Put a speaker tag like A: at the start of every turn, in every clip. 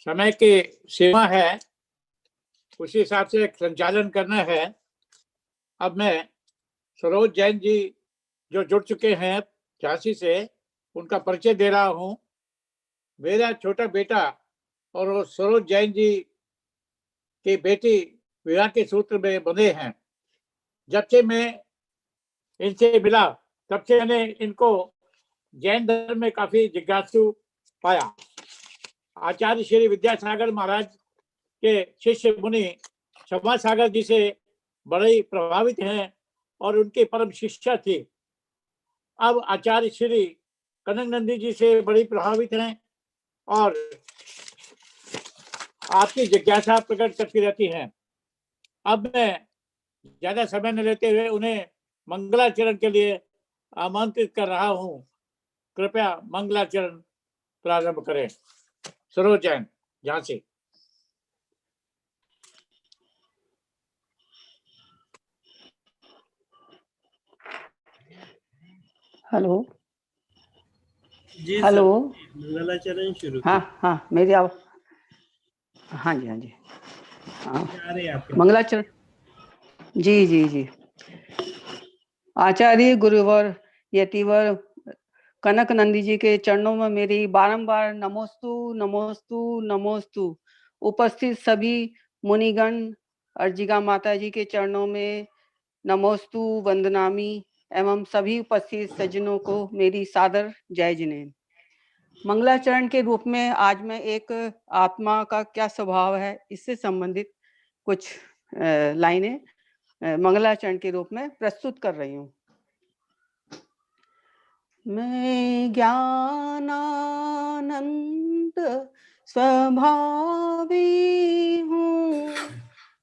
A: समय की सीमा है, उसी हिसाब से संचालन करना है। अब मैं सरोज जैन जी जो जुड़ चुके हैं झांसी से, उनका परिचय दे रहा हूं। मेरा छोटा बेटा और वो सरोज जैन जी की बेटी विवाह के सूत्र में बंधे हैं। जब से मैं इनसे मिला तब से मैंने इनको जैन धर्म में काफी जिज्ञासु पाया। आचार्य श्री विद्यासागर महाराज के शिष्य मुनि क्षमा सागर जी से बड़े ही प्रभावित हैं और उनके परम शिष्या थी। अब आचार्य श्री कनक नंदी जी से बड़ी प्रभावित हैं और आपकी जिज्ञासा प्रकट करती रहती हैं। अब मैं ज्यादा समय न लेते हुए उन्हें मंगलाचरण के लिए आमंत्रित कर रहा हूं। कृपया मंगलाचरण प्रारंभ करें। सरोज जैन झांसी।
B: हेलो
C: जी
B: हेलो।
C: मंगलाचरण शुरू।
B: हाँ मेरी आवाज। हाँ जी हाँ
C: आ रहे हैं आपके
B: मंगलाचरण। जी आचार्य गुरुवर यतिवर कनक नंदी जी के चरणों में मेरी बारंबार नमोस्तु नमोस्तु नमोस्तु। उपस्थित सभी मुनिगण अर्जिका माता जी के चरणों में नमोस्तु वंदनामी एवं सभी उपस्थित सज्जनों को मेरी सादर जय जिनेन्द्र। मंगलाचरण के रूप में आज मैं एक आत्मा का क्या स्वभाव है इससे संबंधित कुछ लाइनें मंगलाचरण के रूप में प्रस्तुत कर रही हूँ। मैं ज्ञानानंद स्वभावी हूँ,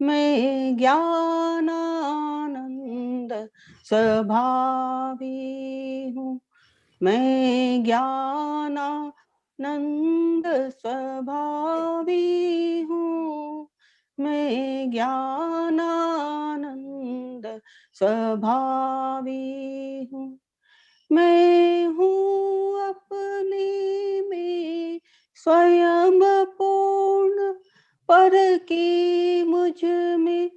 B: मैं ज्ञानानंद स्वभावी हूँ, मैं ज्ञानानंद स्वभावी हूँ, मैं ज्ञानानंद स्वभावी हूँ। मैं हूँ अपने में स्वयं पूर्ण, पर कि मुझ में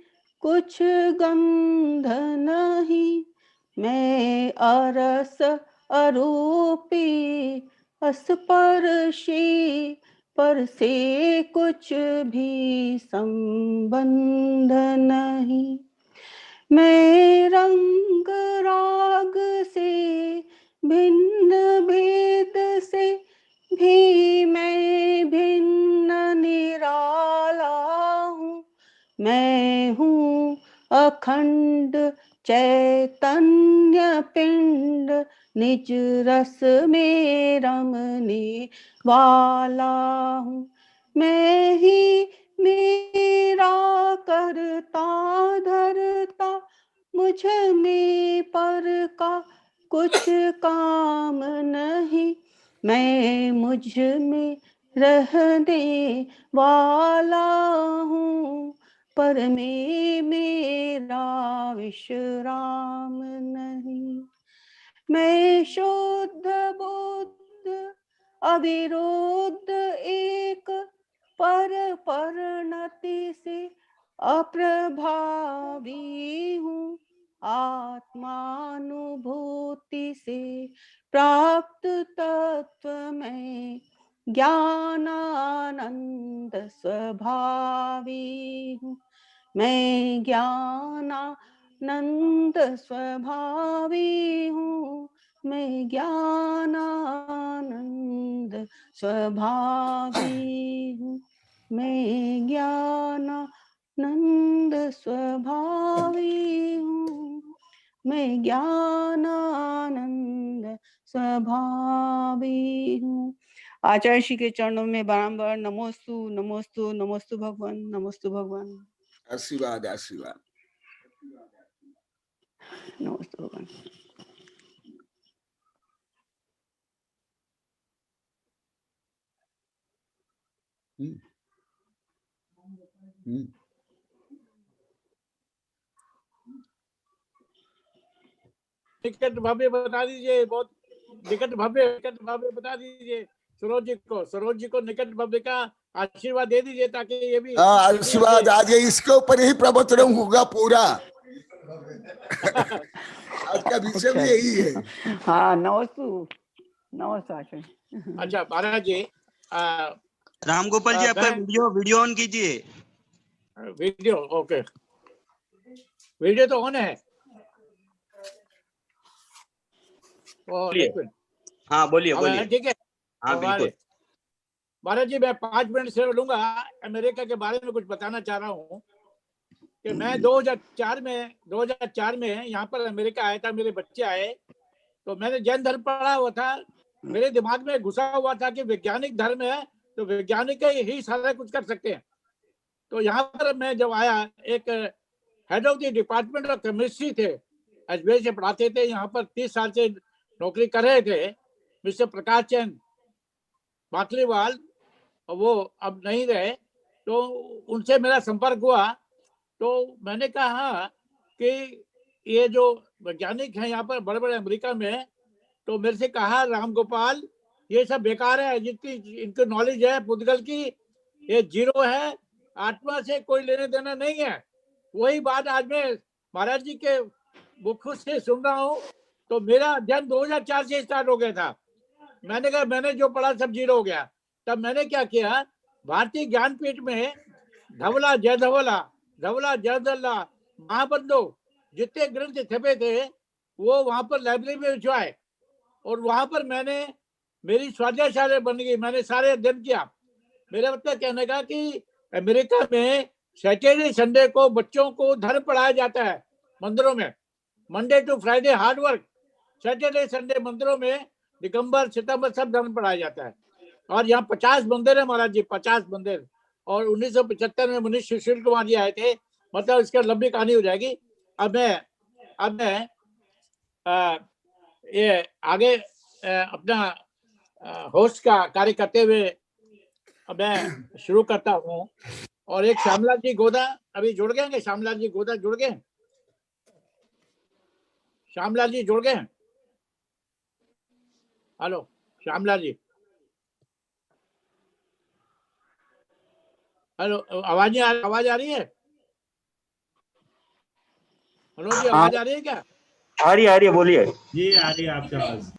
B: कुछ गंध नहीं। मैं अरस अरूपी स्पर्शी, पर से कुछ भी संबंध नहीं। मैं रंग राग से भिन्न भेद से भी मैं भिन्न निराला हूँ। मैं हूँ अखंड चैतन्य पिंड, निज रस में रमने वाला हूँ। मैं ही मेरा करता धरता, मुझ में पर का कुछ काम नहीं। मैं मुझ में रहने वाला हूँ, पर में मेरा विश्राम नहीं। मैं शुद्ध बुद्ध अविरुद्ध एक, पर परिणति से अप्रभावी हूँ। आत्मानुभूति से प्राप्त तत्व में ज्ञानानंद स्वभावी हूँ। मैं ज्ञानानंद स्वभावी हूँ, मैं ज्ञानानंद स्वभावी हूँ, मैं ज्ञानानंद स्वभावी हूँ, मैं ज्ञानानंद स्वभावी हूँ। आचार्य श्री के चरणों में बारंबार नमोस्तु नमोस्तु नमोस्तु भगवान, नमोस्तु भगवान।
D: आशीर्वाद आशीर्वाद
B: नमस्ते भगवान।
A: टिकट भाभी बता दीजिए, बहुत निकट भव्य बता दीजिए सरोज जी को निकट भव्य का आशीर्वाद दे दीजिए ताकि ये भी
D: आशीर्वाद आज इसके ऊपर ही प्रवचन होगा पूरा। आज का विषय भी यही है।
B: हाँ नमस्कार।
A: अच्छा महाराज जी,
E: राम गोपाल जी आपका वीडियो ऑन कीजिए।
A: वीडियो ओके, वीडियो तो ऑन है।
E: हाँ बोलिए बोलिए।
A: ठीक है।
E: हाँ बिल्कुल।
A: महाराज जी मैं 5 मिनट से लूंगा। अमेरिका के बारे में कुछ बताना चाह रहा हूँ कि मैं 2004 में यहाँ पर अमेरिका आया था। मेरे बच्चे आए तो मैंने जैन धर्म पढ़ा हुआ था। मेरे दिमाग में घुसा हुआ था कि वैज्ञानिक धर्म है तो वैज्ञानिक ही सारा कुछ कर सकते हैं। तो यहाँ पर मैं जब आया, एक head of the department of chemistry थे, एसबीआई से पढ़ाते थे, यहाँ पर 30 साल से नौकरी कर रहे थे, मिस्टर प्रकाश चंद बाकलीवाल। वो अब नहीं रहे, तो उनसे मेरा संपर्क हुआ। तो मैंने कहा कि ये जो वैज्ञानिक हैं यहाँ पर बड़े बड़े अमेरिका में, तो मेरे से कहा राम गोपाल ये सब बेकार है, जितनी इनको नॉलेज है पुद्गल की ये जीरो है, आत्मा से कोई लेने देना नहीं है। वही बात आज मैं महाराज जी के मुख से सुन रहा हूँ। तो मेरा अध्ययन 2004 से स्टार्ट हो गया था। मैंने कहा मैंने जो पढ़ा सब जीरो हो गया। तब मैंने क्या किया, भारतीय ज्ञानपीठ में धवला जयधवला महाबंधो जितने ग्रंथ छपे थे वो वहां पर लाइब्रेरी में भिजवाए, और वहां पर मैंने मेरी स्वाध्यायशाला बन गई। मैंने सारे अध्ययन किया। मेरा मतलब कहने का कि अमेरिका में सैटरडे संडे को बच्चों को धर्म पढ़ाया जाता है मंदिरों में। Monday to Friday hard work, Saturday Sunday मंदिरों में दिगंबर सितंबर सब धर्म पढ़ाया जाता है। और यहाँ 50 मंदिर है महाराज जी, 50 मंदिर। और 1975 में मुनीष सुशील कुमार जी आए थे। मतलब इसका लंबी कहानी हो जाएगी। अब मैं ये आगे अपना होस्ट का कार्य करते हुए अब मैं शुरू करता हूँ। और एक श्यामलाल जी गोदा अभी जुड़ गए। श्यामलाल जी गोदा जुड़ गए। श्यामलाल जी जुड़ गए। हेलो श्यामलाल जी, हेलो, आवाज आ रही है? हेलो जी, आवाज आ रही है क्या?
E: आ रही है बोलिए
C: जी, आ रही है आपकी आवाज।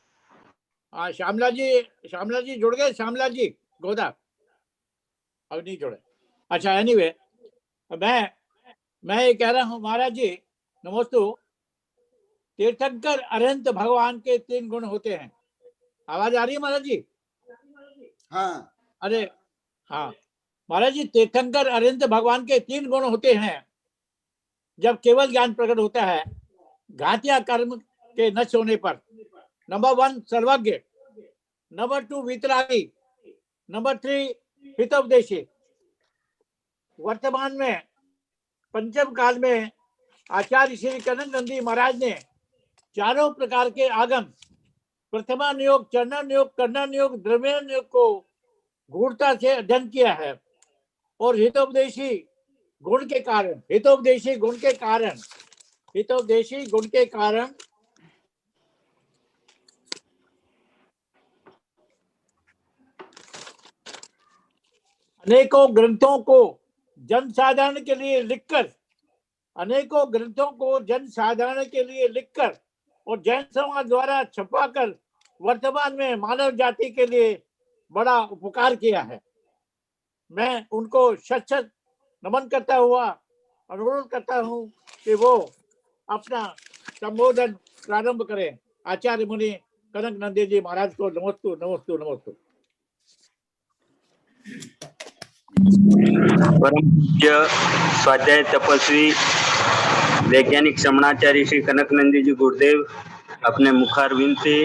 A: हाँ श्यामलाल जी जुड़ गए। श्यामलाल जी गोदा अब नहीं जुड़े। अच्छा एनीवे, मैं ये कह रहा हूँ महाराज जी नमोस्तु। तीर्थंकर अरहंत भगवान के 3 गुण होते हैं। आवाज आ रही है महाराज जी?
D: हाँ।
A: अरे हाँ महाराज जी, तीर्थंकर अरहंत भगवान के 3 गुण होते हैं जब केवल ज्ञान प्रकट होता है घातिया कर्म के नष्ट होने पर। नंबर 1 सर्वज्ञ, नंबर 2 वितरागी, नंबर 3 हितोपदेशी। वर्तमान में पंचम काल में आचार्य श्री कनक नंदी महाराज ने चारों प्रकार के आगम, प्रथमान योग, चरण योग, कर्ण योग, द्रव्यन योग को गूढ़ता से अध्ययन किया है। और हितोपदेशी गुण के कारण अनेकों ग्रंथों को जन साधारण के लिए लिखकर और जैन समाज द्वारा छपाकर वर्तमान में मानव जाति के लिए बड़ा उपकार किया है। मैं उनको शत नमन करता हुआ अनुरोध करता हूँ कि वो अपना संबोधन प्रारंभ करें। आचार्य मुनि कनक नंदी जी महाराज को नमोस्तु।
E: परम पूज्य स्वाध्याय तपस्वी वैज्ञानिक श्रमणाचार्य श्री कनक नंदी जी गुरुदेव अपने मुखारविंद से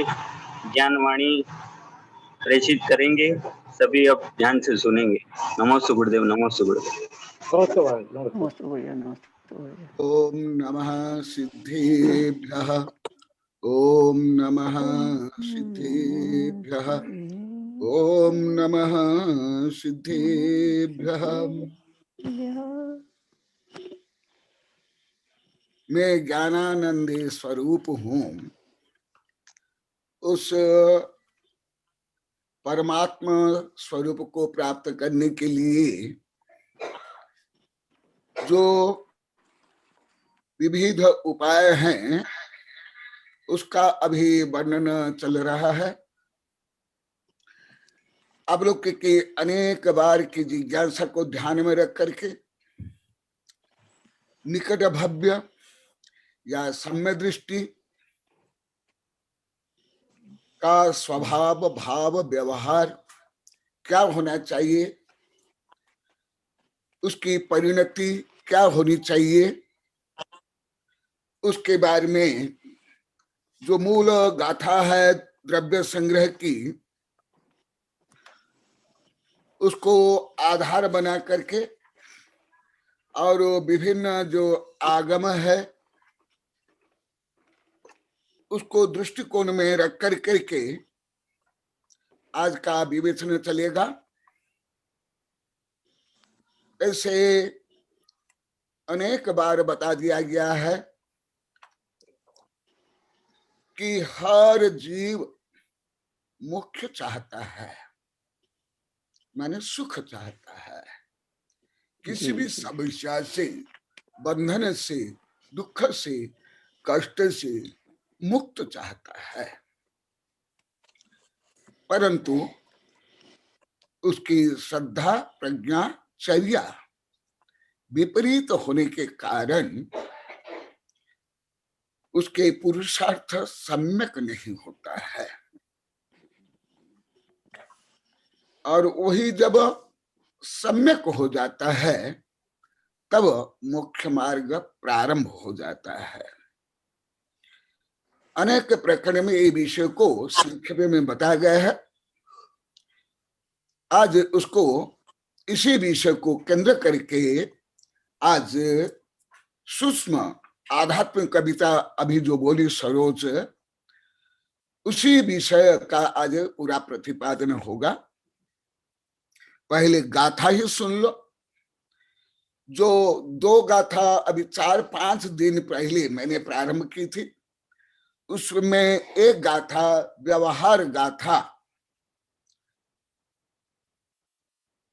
E: ज्ञानवाणी प्रेषित करेंगे। सभी अब ध्यान से सुनेंगे। नमोस्तु गुरुदेव, नमोस्तु गुरुदेव।
D: ओम नमः सिद्धेभ्यः, ओम नमः सिद्धेभ्यः, ओम नमः सिद्धेभ्यः। मैं ज्ञानानंद स्वरूप हूँ उस परमात्मा स्वरूप को प्राप्त करने के लिए जो विविध उपाय हैं उसका अभी वर्णन चल रहा है। आप लोग के अनेक बार की जिज्ञासा को ध्यान में रख करके निकट भव्य या सम्य दृष्टि का स्वभाव भाव व्यवहार क्या होना चाहिए, उसकी परिणति क्या होनी चाहिए, उसके बारे में जो मूल गाथा है द्रव्य संग्रह की, उसको आधार बना करके और विभिन्न जो आगम है उसको दृष्टिकोण में रख कर करके आज का विवेचन चलेगा। ऐसे अनेक बार बता दिया गया है कि हर जीव मोक्ष चाहता है, माने सुख चाहता है, किसी भी समस्या से, बंधन से, दुख से, कष्ट से मुक्त चाहता है, परंतु उसकी श्रद्धा प्रज्ञा चर्या विपरीत होने के कारण उसके पुरुषार्थ सम्यक नहीं होता है। और वही जब सम्यक हो जाता है तब मोक्ष मार्ग प्रारंभ हो जाता है। अनेक प्रकरण में ये विषय को संक्षेप में बताया गया है। आज उसको इसी विषय को केंद्र करके आज सूक्ष्म आध्यात्मिक कविता अभी जो बोली सरोज, उसी विषय का आज पूरा प्रतिपादन होगा। पहले गाथा ही सुन लो। जो दो गाथा अभी 4-5 दिन पहले मैंने प्रारंभ की थी, उसमें एक गाथा व्यवहार गाथा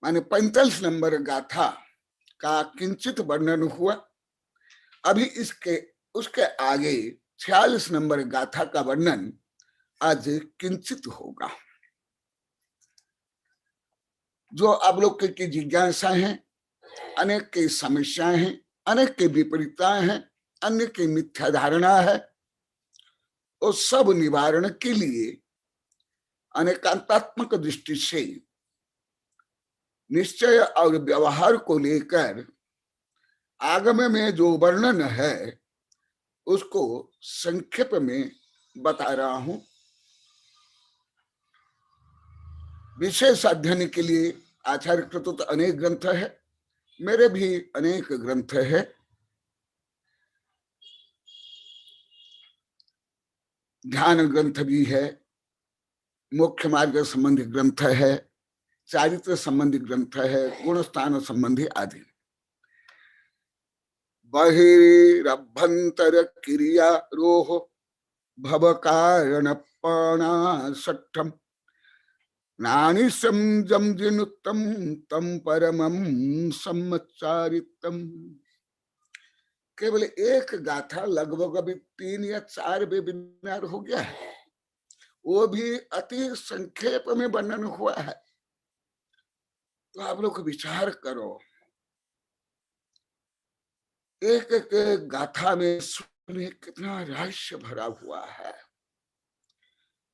D: माने 45 नंबर गाथा का किंचित वर्णन हुआ। अभी उसके आगे 46 नंबर गाथा का वर्णन आज किंचित होगा। जो आप लोग की जिज्ञासा है, अनेक की समस्याएं हैं, अनेक की विपरीतताएं हैं, अन्य की मिथ्या धारणा है, उस सब निवारण के लिए अनेकांतात्मक दृष्टि से निश्चय और व्यवहार को लेकर आगम में जो वर्णन है उसको संक्षेप में बता रहा हूं। विशेष अध्ययन के लिए आचार्य कृत तो अनेक ग्रंथ है, मेरे भी अनेक ग्रंथ है। ध्यान ग्रंथ भी है, मोक्ष मार्ग संबंधी ग्रंथ है, चारित्र संबंधी ग्रंथ है, गुणस्थान संबंधी आदि। बहिरभ्यंतर क्रिया रोह भव कारण पणासठम नानिशम जम जिनुत्तम तम परमम सम्मचारितम। केवल एक गाथा लगभग अभी 3 या 4 वेबिनार हो गया है, वो भी अति संक्षेप में वर्णन हुआ है। तो आप लोग विचार करो, एक एक गाथा में सुने कितना रहस्य भरा हुआ है।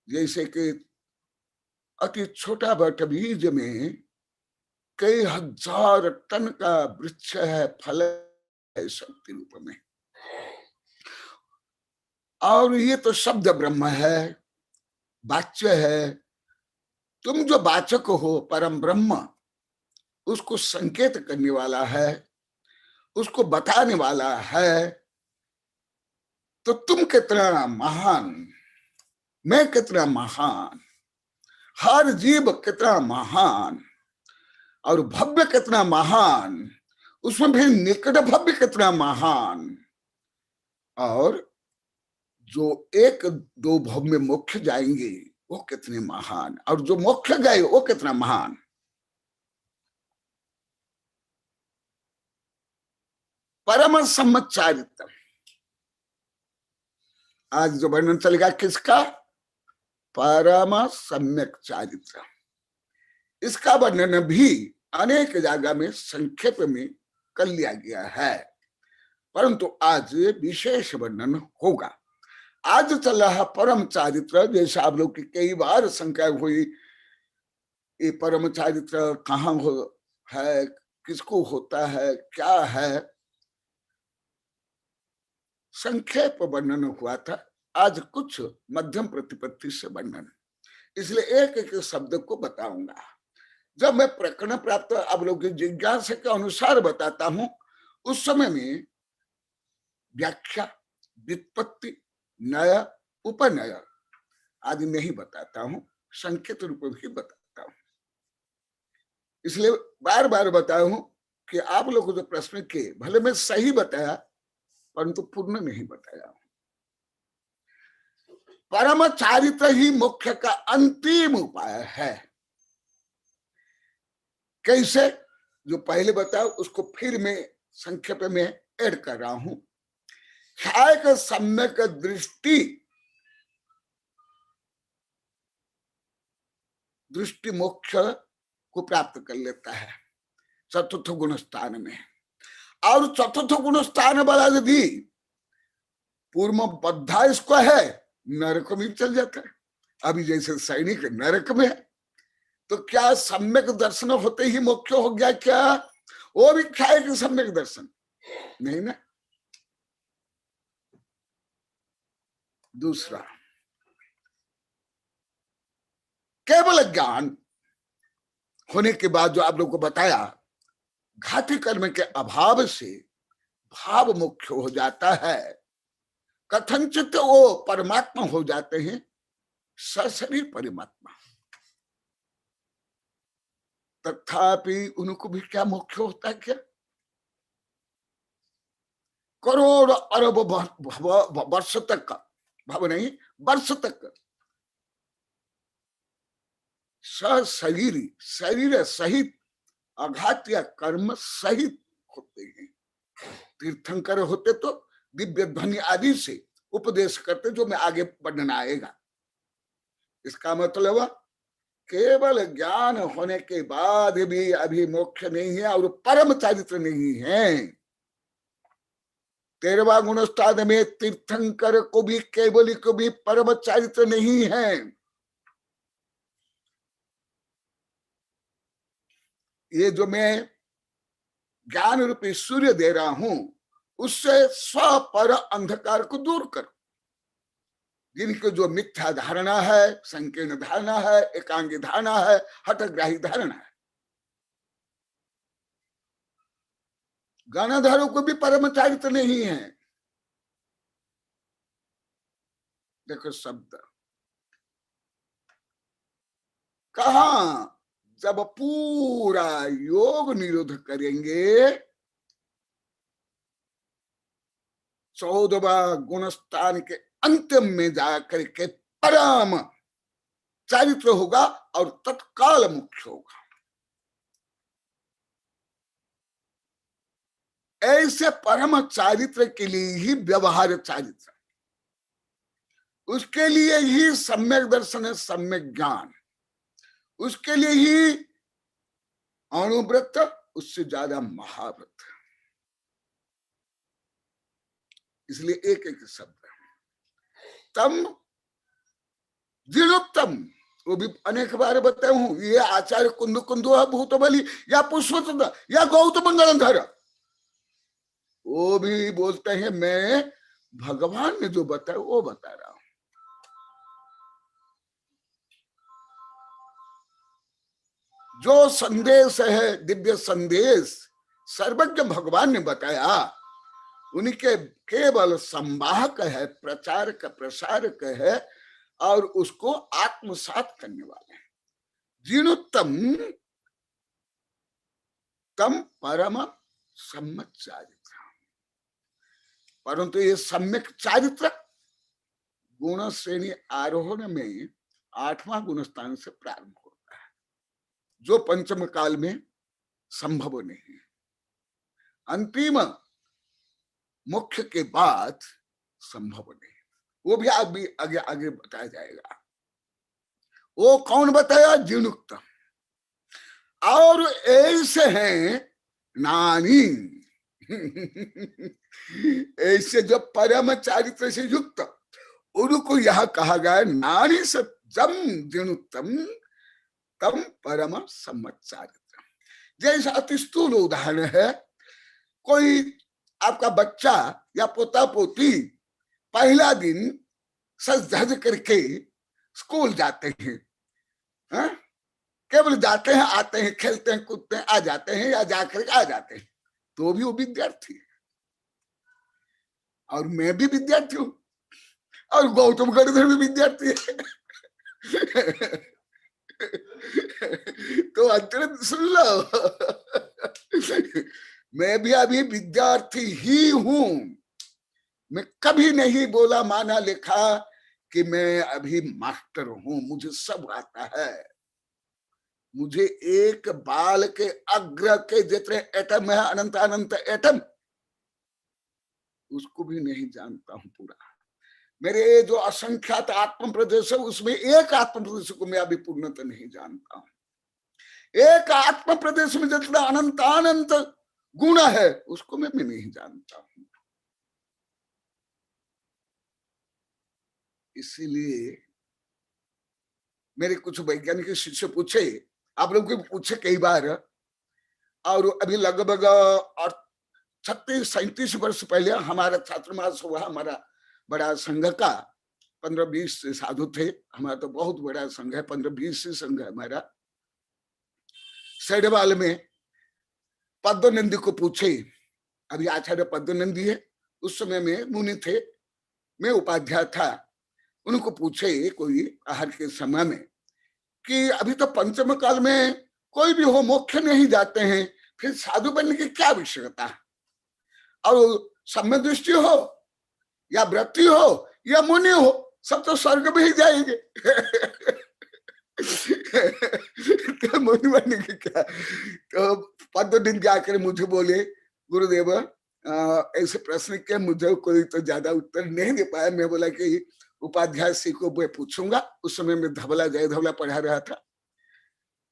D: जैसे कि अति छोटा बट बीज में कई हजार टन का वृक्ष है, फल है शक्ति रूप में। और ये तो शब्द ब्रह्म है, वाच्य है। तुम जो वाचक हो परम ब्रह्म, उसको संकेत करने वाला है, उसको बताने वाला है। तो तुम कितना महान, मैं कितना महान, हर जीव कितना महान और भव्य कितना महान, उसमें भी निकट भव्य कितना महान। और जो एक दो भाव में मोक्ष जाएंगे वो कितने महान, और जो मोक्ष गए वो कितना महान। परम सम्मत चारित्र, आज जो वर्णन चलेगा किसका, परम सम्यक चारित्र। इसका वर्णन भी अनेक जगह में संक्षेप में कर लिया गया है, परंतु आज विशेष वर्णन होगा। आज चल रहा परम चारित्र, जैसे आप लोग की कई बार शंका हुई ये परम चारित्र कहाँ है, किसको होता है, क्या है, संक्षेप वर्णन हुआ था। आज कुछ मध्यम प्रतिपत्ति से वर्णन, इसलिए एक एक शब्द को बताऊंगा। जब मैं प्रकरण प्राप्त आप लोग की जिज्ञासा के अनुसार बताता हूं, उस समय में व्याख्या, व्युत्पत्ति, नय, उपनय आदि नहीं बताता हूं, संकेत रूप भी बताता हूं। इसलिए बार बार बताया हूं कि आप लोग जो प्रश्न किए, भले मैं सही बताया परंतु पूर्ण नहीं बताया। परम चारित्र ही मोक्ष का अंतिम उपाय है। कैसे, जो पहले बताया उसको फिर मैं संक्षेप में ऐड कर रहा हूं। ख्याल सम्यक दृष्टि मोक्ष को प्राप्त कर लेता है चतुर्थ गुण स्थान में, और चतुर्थ गुण स्थान वाला यदि पूर्व बद्धा इसको है, नरक में चल जाता है। अभी जैसे सैनिक नरक में है, तो क्या सम्यक दर्शन होते ही मोक्ष हो गया क्या? वो भी ख्याल के सम्यक दर्शन नहीं ना। दूसरा, केवल ज्ञान होने के बाद जो आप लोग को बताया, घाती कर्म के अभाव से भाव मुख्य हो जाता है, कथनचित वो परमात्मा हो जाते हैं, सशरीर परमात्मा। तथापि उनको भी क्या मुख्य होता है? क्या करोड़ अरब वर्ष तक, भाव नहीं वर्ष तक सशरीर, शरीर सहित अघात्य कर्म सहित होते हैं। तीर्थंकर होते तो दिव्य ध्वनि आदि से उपदेश करते, जो मैं आगे वर्णन आएगा। इसका मतलब केवल ज्ञान होने के बाद भी अभी मोक्ष नहीं है और परम चारित्र नहीं है। 13वां गुणस्थान में तीर्थंकर को भी केवल को भी परम चारित्र नहीं है। ये जो मैं ज्ञान रूपी सूर्य दे रहा हूं, उससे स्व पर अंधकार को दूर कर, जिनकी जो मिथ्या धारणा है, संकीर्ण धारणा है, एकांगी धारणा है, हठग्राही धारणा है। गणधरों को भी परम चारित्र नहीं है। देखो शब्द कहा, जब पूरा योग निरोध करेंगे, 14वां गुणस्थान के अंतिम में जाकर के परम चारित्र होगा और तत्काल मुख्य होगा। ऐसे परम चारित्र के लिए ही व्यवहार चारित्र, उसके लिए ही सम्यक दर्शन है, सम्यक ज्ञान, उसके लिए ही अणुव्रत, उससे ज्यादा महाव्रत। इसलिए एक एक शब्द तम जीर्णोत्तम, वो भी अनेक बार बताया हूं। ये आचार्य कुंद कुंदु भूत बलि या पुष्प या गौतम गणधर, वो भी बोलते हैं मैं भगवान ने जो बताया वो बता रहा हूं। जो संदेश है, दिव्य संदेश सर्वज्ञ भगवान ने बताया, उनके केवल संवाहक है, प्रचारक प्रसारक है, और उसको आत्मसात करने वाले हैं। जीर्णोत्तम तम परम सम्यक चारित्र, परंतु ये सम्यक चारित्र गुण श्रेणी आरोहण में 8वां गुण स्थान से प्रारंभ होता है, जो पंचम काल में संभव नहीं है। अंतिम मुख्य के बाद संभव नहीं, वो भी आगे आगे बताया जाएगा। वो कौन बताया? जिनुक्त। और ऐसे हैं नानी ऐसे जो परम चारित्र से युक्त, उनको यह कहा गया नानी से जम जिनुक्तम तम परम सम्मचारित्र। जैसा अति स्थूल उदाहरण है, कोई आपका बच्चा या पोता पोती पहला दिन सज धज करके स्कूल जाते हैं, हा? केवल जाते हैं, आते हैं, खेलते हैं, कूदते हैं, आ जाते हैं, या जाकर आ जाते हैं, तो भी वो विद्यार्थी है। और मैं भी विद्यार्थी हूं, और गौतम गणधर भी विद्यार्थी है। तो अंतर सुन लो, मैं भी अभी विद्यार्थी ही हूं। मैं कभी नहीं बोला, माना, लिखा कि मैं अभी मास्टर हूं, मुझे सब आता है। मुझे एक बाल के अग्र के जितने एटम है, अनंत अनंत एटम, उसको भी नहीं जानता हूं पूरा। मेरे जो असंख्यात आत्म प्रदेश है, उसमें एक आत्म प्रदेश को मैं अभी पूर्णतः नहीं जानता हूं। एक आत्म प्रदेश में जितना अनंत अनंत गुण है, उसको मैं नहीं जानता हूं। इसीलिए मेरे कुछ वैज्ञानिक शिष्य पूछे, आप लोग को पूछे कई बार, और अभी लगभग 36-37 वर्ष पहले हमारा छात्रमास हुआ, हमारा बड़ा संघ का 15-20 साधु थे। हमारा तो बहुत बड़ा संघ है, 15-20 संघ है हमारा। सैडवाल में पद्मनंदी को पूछे, अभी आचार्य पद्मनंदी है, उस समय में मुनि थे, मैं उपाध्याय था। उनको पूछे कोई आहार के समय में कि अभी तो पंचम काल में कोई भी हो मोक्ष नहीं जाते हैं, फिर साधु बनने की क्या आवश्यकता? और सम्य दृष्टि हो या वृत्ति हो या मुनि हो, सब तो स्वर्ग में ही जाएंगे। तो मुनि बनने की क्या? तो पद्मदिन जाकर मुझे बोले, गुरुदेव ऐसे प्रश्न किया, मुझे कोई तो ज्यादा उत्तर नहीं दे पाया। मैं बोला कि उपाध्याय श्री को मैं पूछूंगा। उस समय में धवला, जय धवला पढ़ा रहा था।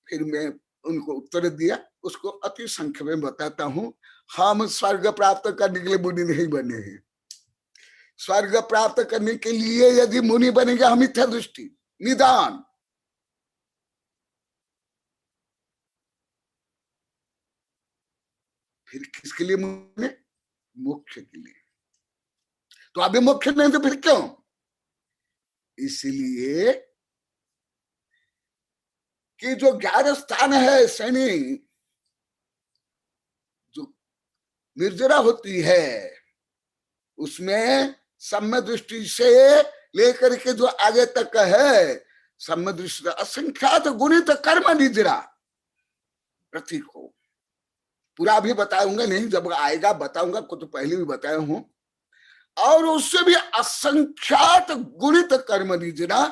D: फिर मैं उनको उत्तर दिया, उसको अति संक्षेप में बताता हूं। हम स्वर्ग प्राप्त करने के लिए मुनि नहीं बने हैं। स्वर्ग प्राप्त करने के लिए यदि मुनि बनेंगे, हम मिथ्या दृष्टि, निदान, फिर किसके लिए मुनि? मोक्ष के लिए। तो अभी मोक्ष नहीं तो फिर क्यों? इसलिए कि जो 11 स्थान है श्रेणी, जो निर्जरा होती है, उसमें सम्य दृष्टि से लेकर के जो आगे तक है, सम्य दृष्टि असंख्यात गुणित कर्म निर्जरा प्रतीक हो। पूरा भी बताऊंगा नहीं, जब आएगा बताऊंगा, कुछ तो पहले भी बताया हूं। और उससे भी असंख्यात गुणित कर्म निर्जरा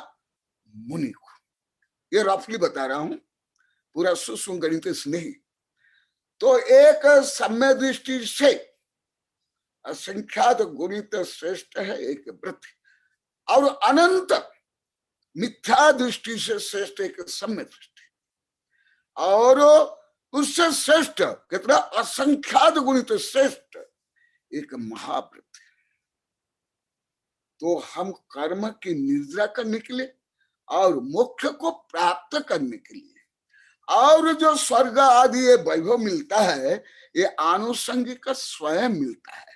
D: मुनि को, ये रफली बता रहा हूं, पूरा सूक्ष्म गणित नहीं। तो एक सम्य दृष्टि से असंख्यात गुणित श्रेष्ठ है एक वृत्ति, और अनंत मिथ्या दृष्टि से श्रेष्ठ एक सम्य दृष्टि, और उससे श्रेष्ठ कितना? असंख्यात गुणित श्रेष्ठ एक महावृत्ति। तो हम कर्म की निद्रा करने के लिए और मोक्ष को प्राप्त करने के लिए, और जो स्वर्ग आदि ये वैभव मिलता है, ये आनुषंगिक स्वयं मिलता है।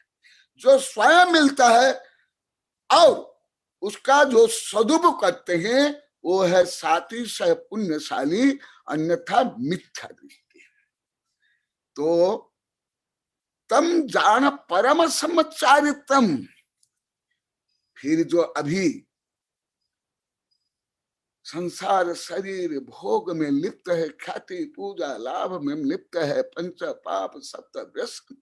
D: जो स्वयं मिलता है और उसका जो सदुपयोग करते हैं, वो है साथी सह पुण्यशाली, अन्यथा मिथ्या दृष्टि। तो तम जान परम सम्मचारितम। फिर जो अभी संसार शरीर भोग में लिप्त है, ख्याति पूजा लाभ में लिप्त है, पंच पाप सप्त व्यसन,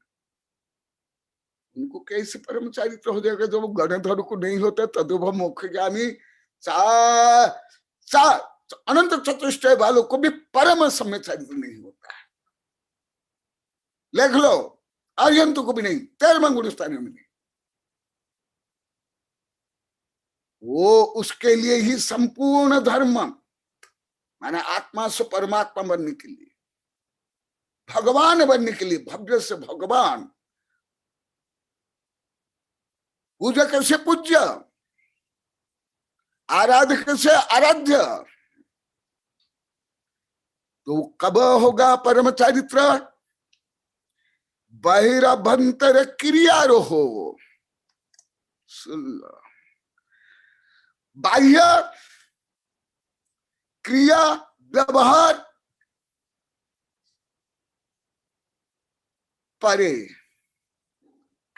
D: उनको कैसे परम चरित्र हो जाएगा जब गणधर को नहीं होता? तदुभ मुख्य ज्ञानी अनंत चतुष्टय वालों को भी परम सम्य चरित्र नहीं होता है। लिख लो, आर्यंत को भी नहीं, 13वां गुणस्थानी में नहीं। वो उसके लिए ही संपूर्ण धर्म, माने आत्मा से परमात्मा बनने के लिए, भगवान बनने के लिए, भव्य से भगवान, पूजक से पूज्य, आराधक से आराध्य। तो कब होगा परम चरित्र? बहिरभ्यंतर क्रियारोहो। बाह्य क्रिया व्यवहार परे,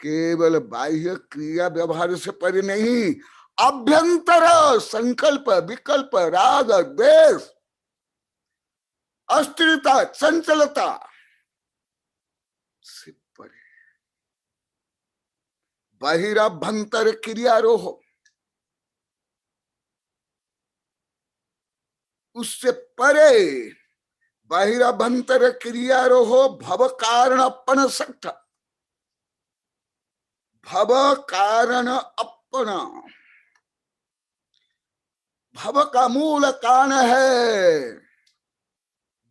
D: केवल बाह्य क्रिया व्यवहार से परे नहीं, अभ्यंतर संकल्प विकल्प राग द्वेष अस्थिरता चंचलता से परे, बहिरभ्यंतर क्रियारोह, उससे परे बहिरभ्यंतर क्रियारोह भव कारण अपन सक्त, भव कारण अपना, भव का मूल कारण है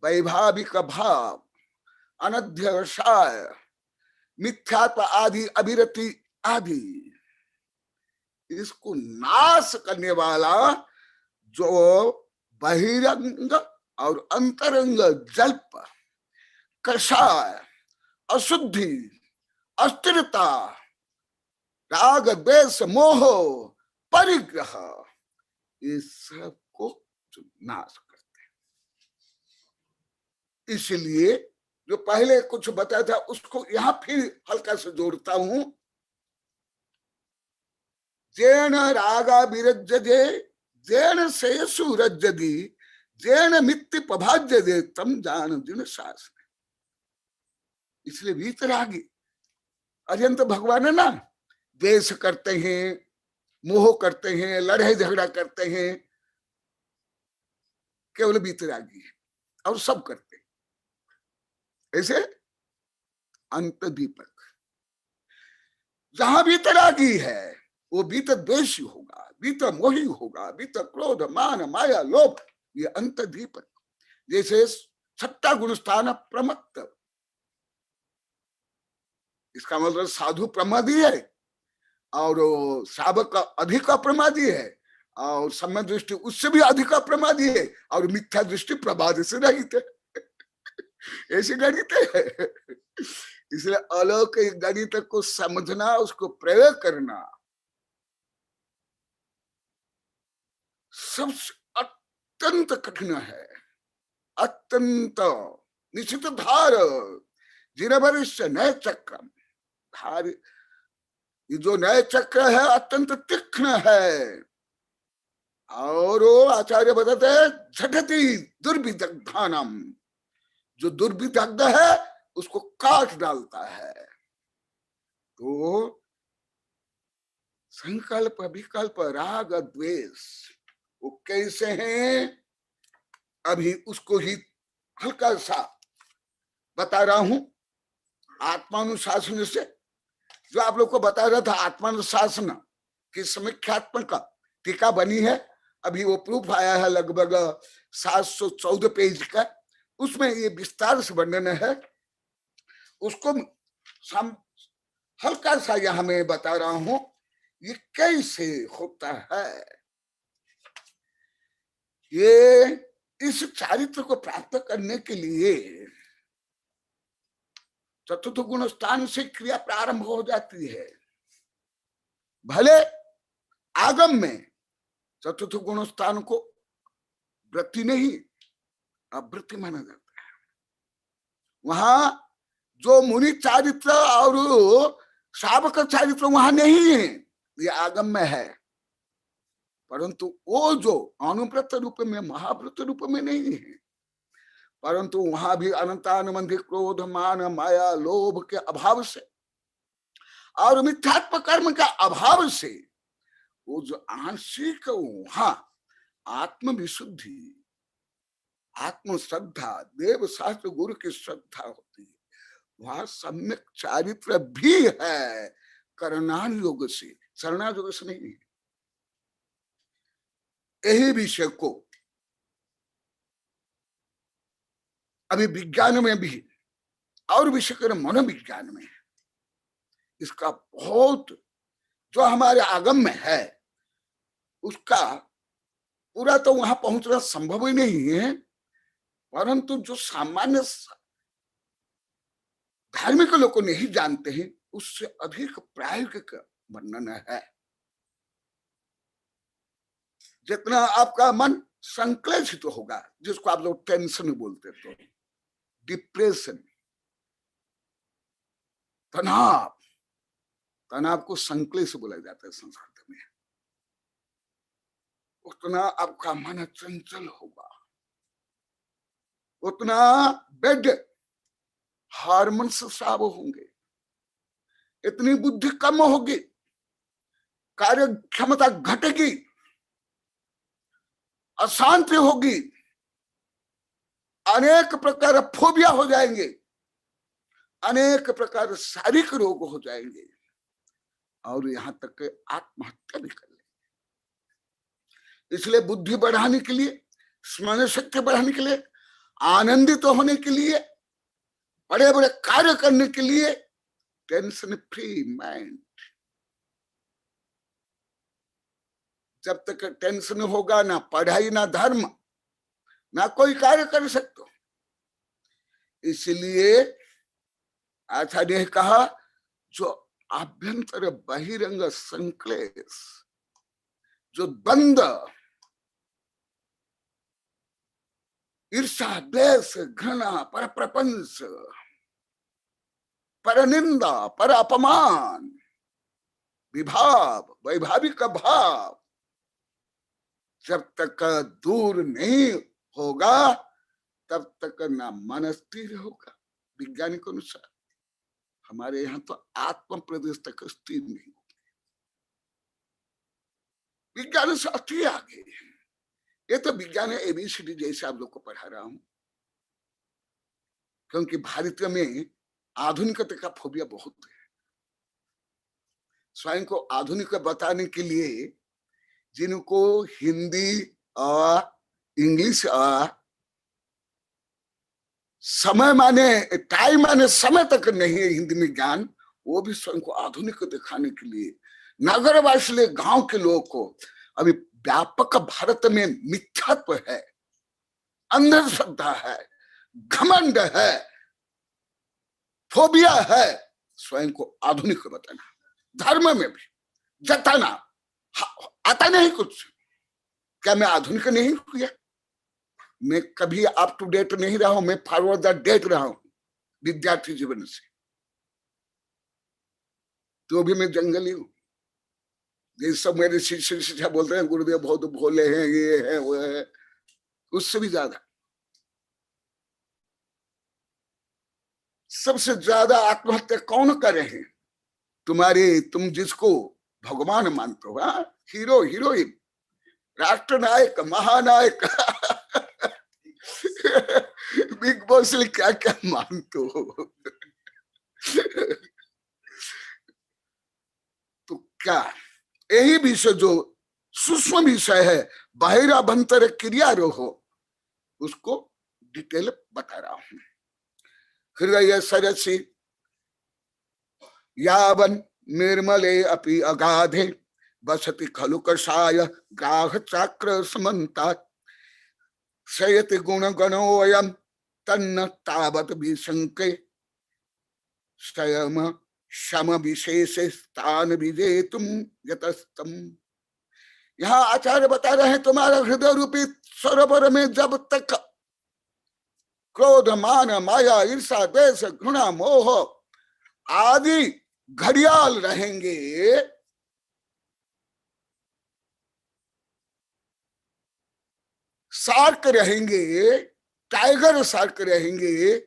D: वैभाविक भाव, अनध्यवसाय, मिथ्यात्व आदि अभिरति आदि। इसको नाश करने वाला जो बहिरंग और अंतरंग जल्प, कषाय, अशुद्धि, अस्थिरता, राग द्वेष मोह परिग्रह, ये सब को नाश करते हैं। इसलिए जो पहले कुछ बताया था उसको यहां फिर हल्का से जोड़ता हूं। जैन रागा विरज्यते जैन शेषु रज्जति जैन मित्ति पभाज्यते तम जान दिन शासन। इसलिए वीतरागी अत्यंत भगवान है ना, द्वेष करते हैं, मोह करते हैं, लड़ाई झगड़ा करते हैं, केवल वीतरागी है और सब करते हैं। ऐसे अंत दीपक, जहां वीतरागी है वो बीत द्वेषी होगा, बीत मोही होगा, बीत क्रोध मान माया लोभ, ये अंत दीपक। जैसे 6ठा गुणस्थान प्रमत्त, इसका मतलब साधु प्रमादी है और शावक अधिक अप्रमादी है और सम्य दृष्टि उससे भी अधिक अप्रमादी है और मिथ्या दृष्टि प्रमाद से रहित है। ऐसे गणित है। इसलिए अलौकिक गणित को समझना, उसको प्रयोग करना सबसे अत्यंत कठिन है, अत्यंत। निश्चित धार जिनवरिष्ठ नय चक्र धार, ये जो नय चक्र है अत्यंत तीक्ष्ण है और आचार्य बताते हैं झटती दुर्विदग्धानम, जो दुर्विदग्ध है उसको काट डालता है। तो संकल्प विकल्प राग द्वेष वो कैसे हैं, अभी उसको ही हल्का सा बता रहा हूं। आत्मानुशासन से जो आप लोग को बता रहा था, आत्मानुशासन की समीक्षात्मक टीका बनी है, अभी वो प्रूफ आया है लगभग 714 पेज का, उसमें ये विस्तार से वर्णन है। उसको हल्का सा यहां मैं बता रहा हूं ये कैसे होता है। ये इस चारित्र को प्राप्त करने के लिए चतुर्थ गुण स्थान से क्रिया प्रारंभ हो जाती है। भले आगम में चतुर्थ गुण स्थान को वृत्ति नहीं अवृत्ति माना जाता है। वहां जो मुनि चारित्र और शावक चारित्र वहां नहीं है, ये आगम में है, परंतु वो जो अनुव्रत रूप में महाव्रत रूप में नहीं है, परंतु वहां भी अनंतानुबंधी क्रोध मान माया लोभ के अभाव से और मिथ्यात्व कर्म का अभाव से वो जो आंशिक वहां आत्म विशुद्धि, आत्म श्रद्धा, देव शास्त्र गुरु की श्रद्धा होती है, वहां सम्यक चारित्र भी है, करणान योग से, शरणा योग से नहीं है। यही विषय को अभी विज्ञान में भी और विषय मनोविज्ञान में इसका बहुत जो हमारे आगम में है उसका पूरा तो वहां पहुंचना संभव ही नहीं है, परंतु जो सामान्य धार्मिक लोग नहीं जानते हैं उससे अधिक प्रायोगिक वर्णन है। जितना आपका मन संक्लेशित तो होगा, जिसको आप लोग टेंशन बोलते तो डिप्रेशन, तनाव, तनाव को संक्लेश बोला जाता है संस्कृत में, उतना आपका मन चंचल होगा, उतना बेड हार्मोन्स स्राव होंगे, इतनी बुद्धि कम होगी, कार्य क्षमता घटेगी, अशांति होगी, अनेक प्रकार फोबिया हो जाएंगे, अनेक प्रकार शारीरिक रोग हो जाएंगे और यहां तक के आत्महत्या भी कर लेंगे। इसलिए बुद्धि बढ़ाने के लिए, स्मरण शक्ति बढ़ाने के लिए, आनंदित होने के लिए, बड़े बड़े कार्य करने के लिए टेंशन फ्री माइंड। जब तक टेंशन होगा ना पढ़ाई ना धर्म ना कोई कार्य कर सकते हो। इसलिए आचार्य ने कहा जो आभ्यंतर बहिरंग संक्लेश, जो द्वंद्व, ईर्षा, द्वेष, घृणा, पर प्रपंच, पर निंदा, पर अपमान, विभाव, वैभाविक भाव जब तक दूर नहीं होगा तब तक ना मन स्थिर होगा। वैज्ञानिक अनुसार हमारे यहाँ तो आत्म प्रदेश तक स्थिर नहीं होगा, विज्ञान से अति आगे। ये तो विज्ञान एबीसीडी जैसे आप लोग को पढ़ा रहा हूं, क्योंकि भारतीय में आधुनिकता का फोबिया बहुत है। स्वयं को आधुनिक बताने के लिए जिनको हिंदी और इंग्लिश समय माने टाइम माने समय तक नहीं है हिंदी में ज्ञान, वो भी स्वयं को आधुनिक दिखाने के लिए नगरवासी गांव के लोगों को अभी व्यापक भारत में मिथ्यात्व है, अंधश्रद्धा है, घमंड है, फोबिया है, स्वयं को आधुनिक बताना, धर्म में भी जताना, आता नहीं कुछ। क्या मैं आधुनिक नहीं हुआ? मैं कभी अप टू डेट नहीं रहा हूं, मैं फॉरवर्ड द डेट रहा हूं विद्यार्थी जीवन से, तो भी मैं जंगली हूं। ये सब मेरे शिष्य बोलते हैं गुरुदेव बहुत भोले हैं, ये है वो है, उससे भी ज्यादा। सबसे ज्यादा आत्महत्या कौन करे हैं? तुम जिसको भगवान मानते हो, हीरो हीरोइन, राष्ट्रनायक, महानायक बिग बॉस में क्या क्या मानते हो तो क्या यही विषय जो सूक्ष्म विषय है, बाहिराभंतर क्रिया रहो, उसको डिटेल बता रहा हूं। हृदय सरसी यावन निर्मले अपि अगाधे बसति खलु कषाय ग्राह चक्र समन्तात् शयति गुण गणोऽयं तन्न तावत् विशंके स्वयं शम विशेषे स्थान विजेतुम यतस्तम। यहाँ आचार्य बता रहे हैं तुम्हारा हृदय रूपी सरोवर में जब तक क्रोध, मान, माया, ईर्षा, द्वेष, घृणा, मोह आदि घड़ियाल रहेंगे, शार्क रहेंगे, टाइगर शार्क रहेंगे,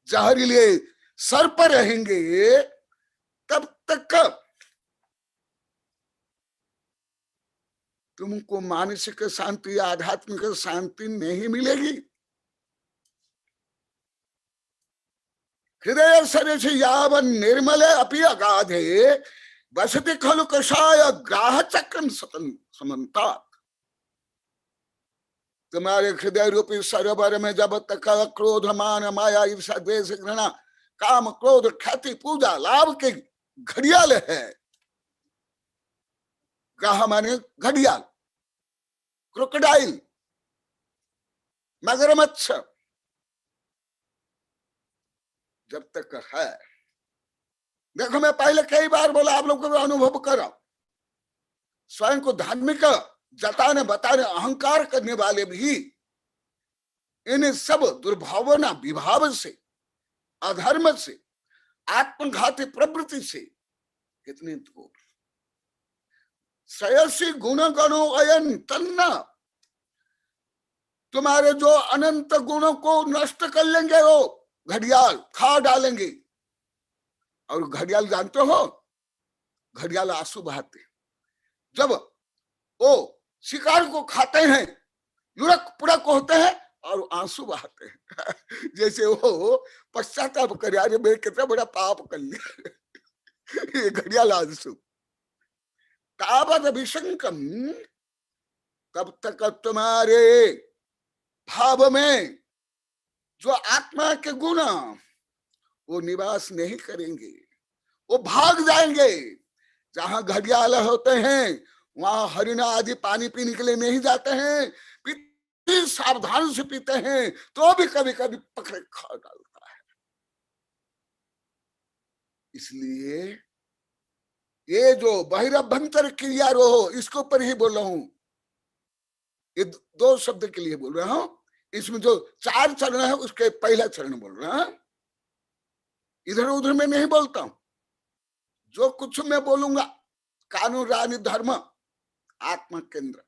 D: जहरीले सर्प रहेंगे, तब तक तुमको मानसिक शांति, आध्यात्मिक शांति नहीं मिलेगी। हृदय सरस यावन निर्मले अपि अगाधे बसति खलु कषाय ग्राह चक्रम समन्ता। तुम्हारे हृदय रूपी सरोवर में जब तक क्रोध, मान, माया, ईर्ष्या, द्वेष, घृणा, काम, क्रोध, ख्याति, पूजा, लाभ के घड़ियाल है। ग्राह माने घड़ियाल, क्रोकोडाइल, मगरमच्छ, जब तक है। देखो मैं पहले कई बार बोला, आप लोग को अनुभव करो, स्वयं को धार्मिक जताने बताने अहंकार करने वाले भी इन सब दुर्भावना विभाव से, अधर्म से, आत्मघाती प्रवृत्ति से कितने दूर। सयसी गुण गणो अयन तन्ना, तुम्हारे जो अनंत गुणों को नष्ट कर लेंगे वो घड़ियाल, खा डालेंगे। और घड़ियाल जानते हो, घड़ियाल आंसू बहाते। जब वो शिकार को खाते हैं, लुढ़क पुढ़क होते हैं और आंसू बहाते हैं। जैसे वो पश्चाताप करे, अरे मैं कितना बड़ा पाप कर लिया। ये घड़ियाल आंसू। तावत अभिशंकम, तब तक तुम्हारे भाव में जो आत्मा के गुण वो निवास नहीं करेंगे, वो भाग जाएंगे। जहां घड़ियाल होते हैं वहां हरिण आदि पानी पीने के लिए नहीं जाते हैं, पीते सावधान से पीते हैं, तो भी कभी कभी पकड़े खा डालता है। इसलिए ये जो बहिरभ्यंतर क्रिया रोह, इसके ऊपर ही बोल रहा हूं। ये दो शब्द के लिए बोल रहा हूं। इसमें जो 4 चरण है उसके पहला चरण बोल रहा है, इधर उधर में नहीं बोलता हूं। जो कुछ मैं बोलूंगा कानून, रानी, धर्म, आत्मा केंद्र।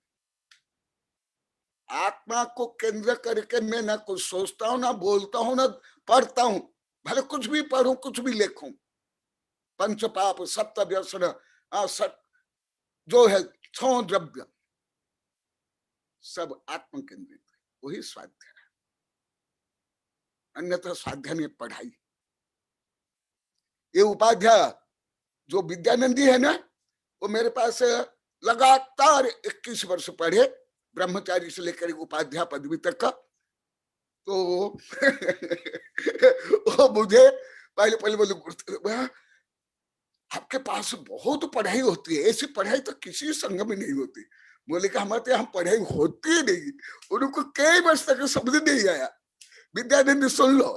D: आत्मा को केंद्र करके मैं ना कुछ सोचता हूं, ना बोलता हूं, ना पढ़ता हूं। भले कुछ भी पढ़ूं, कुछ भी लिखूं। पंच पाप, सप्त व्यसन, जो है 6 द्रव्य, सब आत्म केंद्रित, वही स्वाध्याय है। अन्यथा स्वाध्याय में पढ़ाई। ये उपाध्याय जो विद्यानंदी है ना, वो मेरे पास लगातार 21 वर्ष पढ़े, ब्रह्मचारी से लेकर उपाध्याय पदवी तक का। तो वो मुझे पहले बोले, आपके पास बहुत पढ़ाई होती है, ऐसी पढ़ाई तो किसी संघ में नहीं होती। बोले कि हमारे यहाँ पढ़ाई होती ही नहीं। उनको कई वर्ष तक समझ नहीं आया। विद्यानंद सुन लो,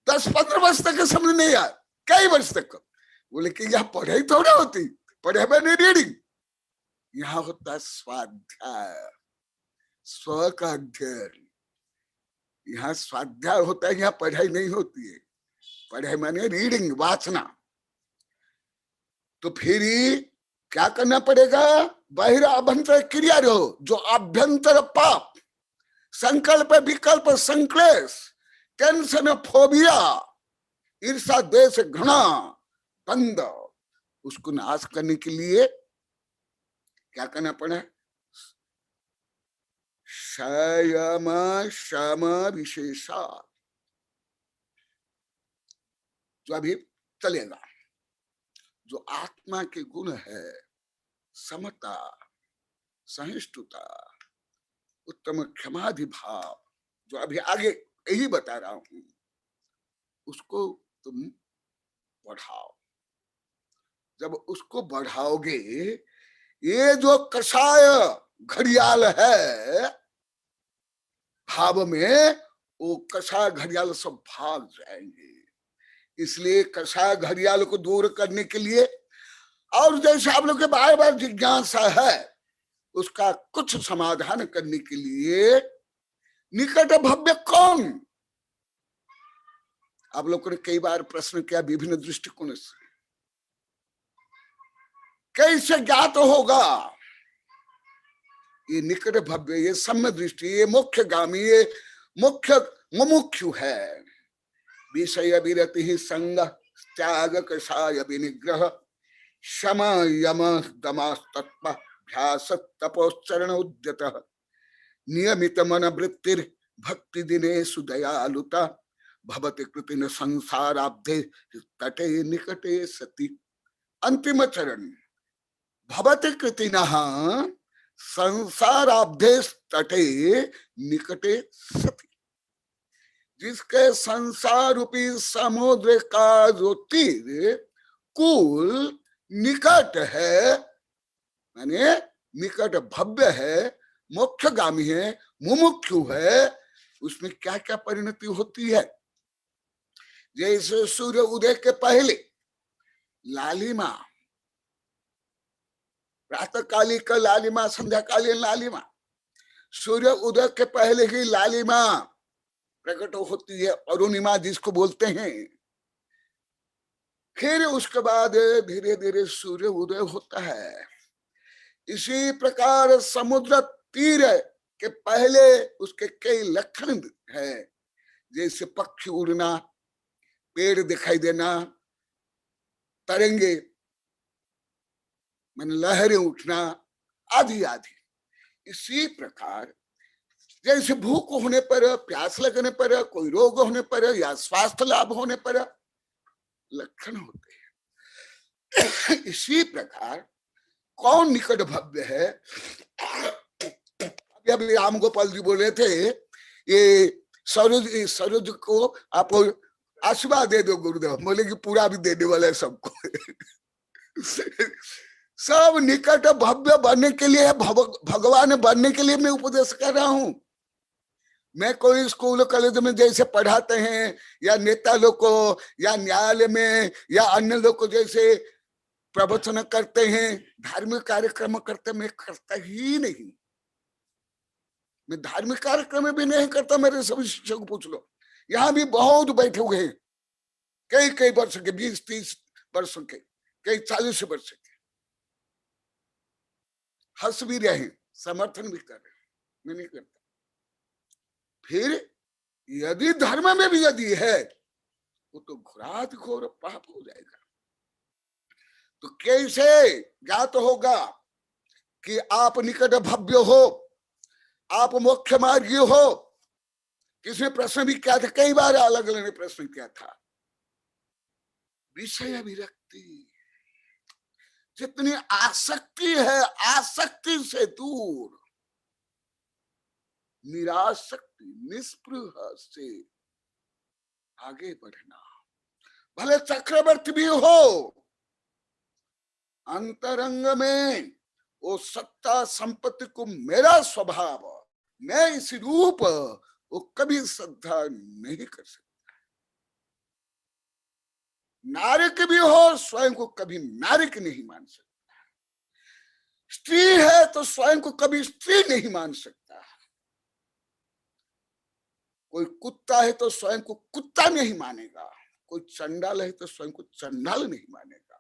D: 10-15 वर्ष तक समझ नहीं आया, कई वर्ष तक। बोले कि यहाँ पढ़ाई थोड़ा होती, पढ़ाई में नहीं रीडिंग, यहाँ होता स्वाध्याय, स्व का अध्ययन। यहाँ स्वाध्याय होता है, यहाँ पढ़ाई नहीं होती है। पढ़ाई माने रीडिंग, वाचना। तो फिर क्या करना पड़ेगा? बाहिर अभ्यंतर क्रिया रहो, जो अभ्यंतर पाप, संकल्प, विकल्प, संक्लेश, टेंशन, फोबिया, ईर्षा, द्वेष, घृणा, बंद, उसको नाश करने के लिए क्या करना पड़े? संयम शम विशेषा, जो अभी चलेगा। जो आत्मा के गुण है, समता, सहिष्णुता, उत्तम क्षमाधि भाव, जो अभी आगे यही बता रहा हूं, उसको तुम बढ़ाओ। जब उसको बढ़ाओगे, ये जो कषाय घड़ियाल है भाव में, वो कषाय घड़ियाल सब भाग जाएंगे। इसलिए कषाय घड़ियाल को दूर करने के लिए, और जैसे आप लोग के बार बार जिज्ञासा है, उसका कुछ समाधान करने के लिए निकट भव्य कौन? आप लोगों ने कई बार प्रश्न किया विभिन्न दृष्टिकोण से, कैसे ज्ञात होगा ये निकट भव्य, ये सम्य दृष्टि, ये मुख्य गामी, ये मुख्य मुमुक्षु है। विषय विरति ही संग त्याग कषाय विनिग्रह शम यम दमास्तत्पाभ्यास तपोश्चरण उद्यत नियमित मन वृत्तिर भक्ति दिनेषु दयालुता भवति कृतिन संसाराब्धे तटे निकटे सति। अंतिम चरण भवति कृतिनः संसाराब्धे तटे निकटे सति। जिसके संसार रूपी समुद्र का जो तीर कुल निकट है, माने निकट भव्य है, मोक्षगामी है, मुमुक्षु है, उसमें क्या क्या परिणति होती है। जैसे सूर्य उदय के पहले लालिमा, प्रातःकालिक लालिमा, संध्याकालीन लालिमा, सूर्य उदय के पहले ही लालिमा प्रकट होती है, अरुणिमा जिसको बोलते हैं। फिर उसके बाद धीरे धीरे सूर्य उदय होता है। इसी प्रकार समुद्र तीर के पहले उसके कई लक्षण है, जैसे पक्षी उड़ना, पेड़ दिखाई देना, तरंगे मन लहरें उठना आदि आदि। इसी प्रकार जैसे भूख होने पर, प्यास लगने पर, कोई रोग होने पर या स्वास्थ्य लाभ होने पर लक्षण होते हैं, इसी प्रकार कौन निकट भव्य है। अभी राम गोपाल जी बोले थे, ये सरोज को आप आशीर्वाद दे दो गुरुदेव, बोले कि पूरा भी देने वाला है सबको। सब निकट भव्य बनने के लिए, भगवान बनने के लिए मैं उपदेश कर रहा हूं। मैं कोई स्कूल कॉलेज में जैसे पढ़ाते हैं, या नेता लोग को, या न्यायालय में, या अन्य लोग को जैसे प्रवचन करते हैं, धार्मिक कार्यक्रम करते, मैं करता ही नहीं। मैं धार्मिक कार्यक्रम भी नहीं करता। मेरे सभी शिक्षक को पूछ लो, यहाँ भी बहुत बैठे हुए हैं, कई कई वर्ष के, 20-30 वर्ष के, कई 40 वर्ष के, हंस भी रहे, समर्थन भी कर रहे, मैं नहीं करता। फिर यदि धर्म में भी यदि है, वो तो घोरात घोर पाप हो जाएगा। तो कैसे ज्ञात होगा कि आप निकट भव्य हो, आप मोक्ष मार्गी हो। किसी प्रश्न भी किया था, कई बार अलग अलग प्रश्न किया था। विषय विरक्ति, जितनी आसक्ति है, आसक्ति से दूर, निरासक्ति, निस्पृह से आगे बढ़ना। भले चक्रवर्ती भी हो, अंतरंग में वो सत्ता संपत्ति को मेरा स्वभाव, मैं इस रूप, वो कभी श्रद्धा नहीं कर सकता। नारिक भी हो, स्वयं को कभी नारिक नहीं मान सकता। स्त्री है तो स्वयं को कभी स्त्री नहीं मान सकता। कोई कुत्ता है तो स्वयं को कुत्ता नहीं मानेगा। कोई चंडाल है तो स्वयं को चंडाल नहीं मानेगा।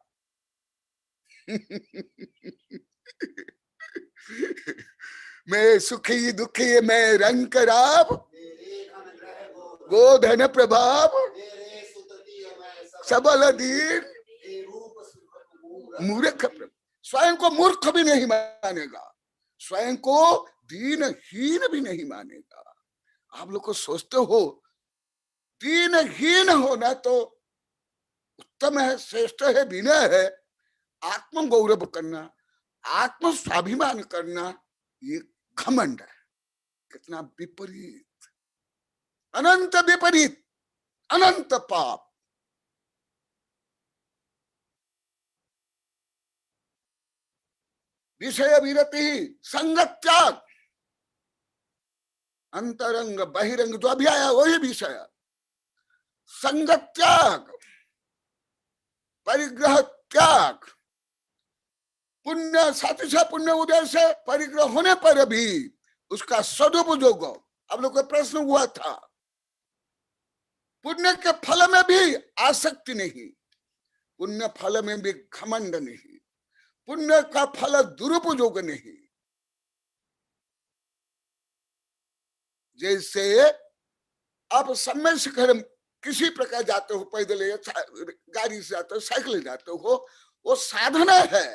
D: मैं सुखी दुखी, मैं रंग कराब, गोधन प्रभाव, सबल दीन, मूर्ख। स्वयं को मूर्ख भी नहीं मानेगा, स्वयं को दीनहीन भी नहीं मानेगा। आप लोग को सोचते हो दीनहीन होना तो उत्तम है, श्रेष्ठ है, विनय है। आत्म गौरव करना, आत्म स्वाभिमान करना, ये घमंड है। कितना विपरीत, अनंत विपरीत, अनंत पाप। विषय विरति, संगत त्याग, अंतरंग बहिरंग जो अभी आया वही विषय। संगत त्याग, परिग्रह त्याग, पुण्य सातिशा पुण्य उदय से परिग्रह होने पर भी उसका सदुपयोग। अब लोग का प्रश्न हुआ था, पुण्य के फल में भी आसक्ति नहीं, पुण्य फल में भी घमंड नहीं, पुण्य का फल दुरुपयोग नहीं। जैसे आप सम्य शिखर किसी प्रकार जाते हो, पैदल या गाड़ी से जाते हो, साइकिल से जाते हो, वो साधना है।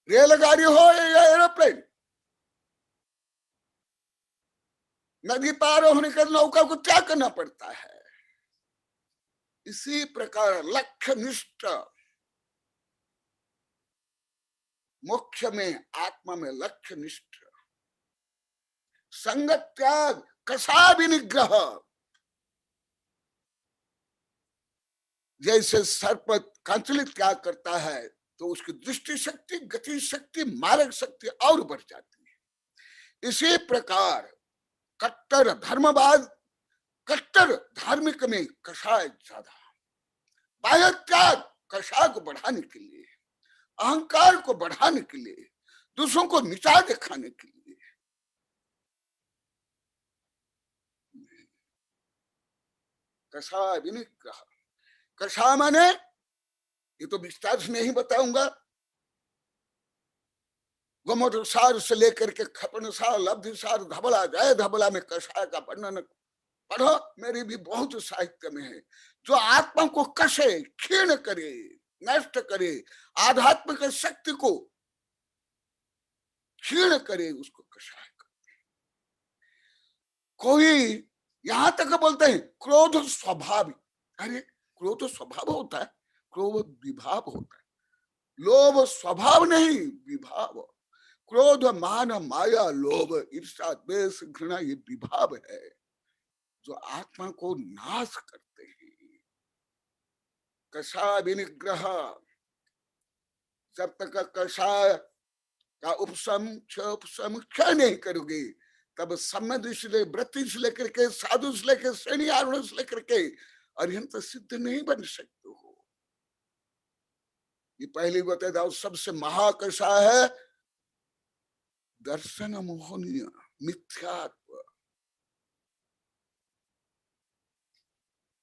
D: रेलगाड़ी हो या एरोप्लेन, नदी पार होने के नौका को त्याग करना पड़ता है। इसी प्रकार लक्ष्य निष्ठ मोक्ष में, आत्मा में लक्ष्य निष्ठ, संग त्याग, कषा विनिग्रह। जैसे सर्प कांचलित त्याग करता है तो उसकी दृष्टि शक्ति, गति शक्ति, मार्ग शक्ति और बढ़ जाती है। इसी प्रकार कट्टर धर्मवाद, कट्टर धार्मिक में कषाय ज्यादा, बाह्य त्याग कषाय को बढ़ाने के लिए, अहंकार को बढ़ाने के लिए, दूसरों को नीचा दिखाने के लिए। कषाय विनिग्रह, कषाय माने, ये तो विस्तार से नहीं बताऊंगा, गोमूत्र सार से लेकर के खपन सार, लब्धि सार, धबला, जय धबला में कषाय का वर्णन पढ़ो, मेरी भी बहुत साहित्य में है। जो आत्मा को कसे, क्षीण करे, नष्ट करे, आध्यात्मिक शक्ति को क्षीण करे, उसको कषाय करते। कोई यहां तक बोलते हैं क्रोध स्वाभाविक। अरे क्रोध स्वभाव होता है, क्रोध विभाव होता है। लोभ स्वभाव नहीं, विभाव। क्रोध, मान, माया, लोभ, ईर्ष्या, द्वेष, घृणा, ये विभाव है जो आत्मा को नाश करते हैं। कषाय विनिग्रह, जब तक कषाय का उपशम क्षय नहीं करोगे, तब सम्यक से वृत्ति से लेकर के, साधु से लेकर, श्रेणी आरोहण से लेकर के अरिहंत सिद्ध नहीं बन सकते हो। ये पहली बता दो, सबसे महाकषाय है दर्शन मोहनीय मिथ्यात्व,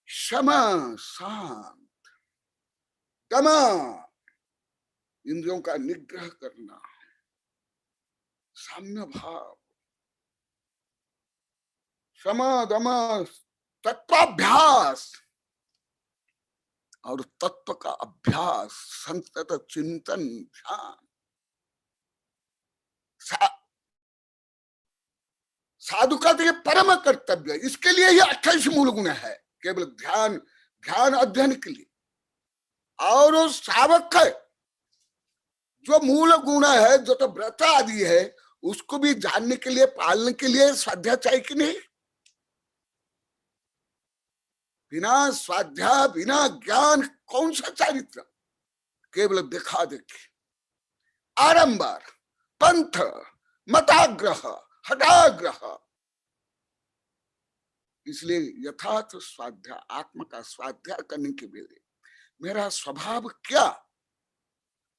D: क्षमा, शांत, दमा, इंद्रियों का निग्रह करना, साम्य भाव, क्षमा, दमा, तत्वाभ्यास और तत्व का अभ्यास, संतत चिंतन, ध्यान। साधु का तो ये परम कर्तव्य है। इसके लिए ही 28 मूल गुण है, केवल ध्यान अध्ययन के लिए। और उस सावक है जो मूल गुण है, जो तो व्रत आदि है, उसको भी जानने के लिए, पालने के लिए स्वाध्याय चाहिए कि नहीं? बिना स्वाध्याय, बिना ज्ञान कौन सा चारित्र? केवल देखा देखी, आडंबर, पंथ, मताग्रह, हठाग्रह। इसलिए यथार्थ स्वाध्याय, आत्मा का स्वाध्याय करने के लिए मेरा स्वभाव क्या,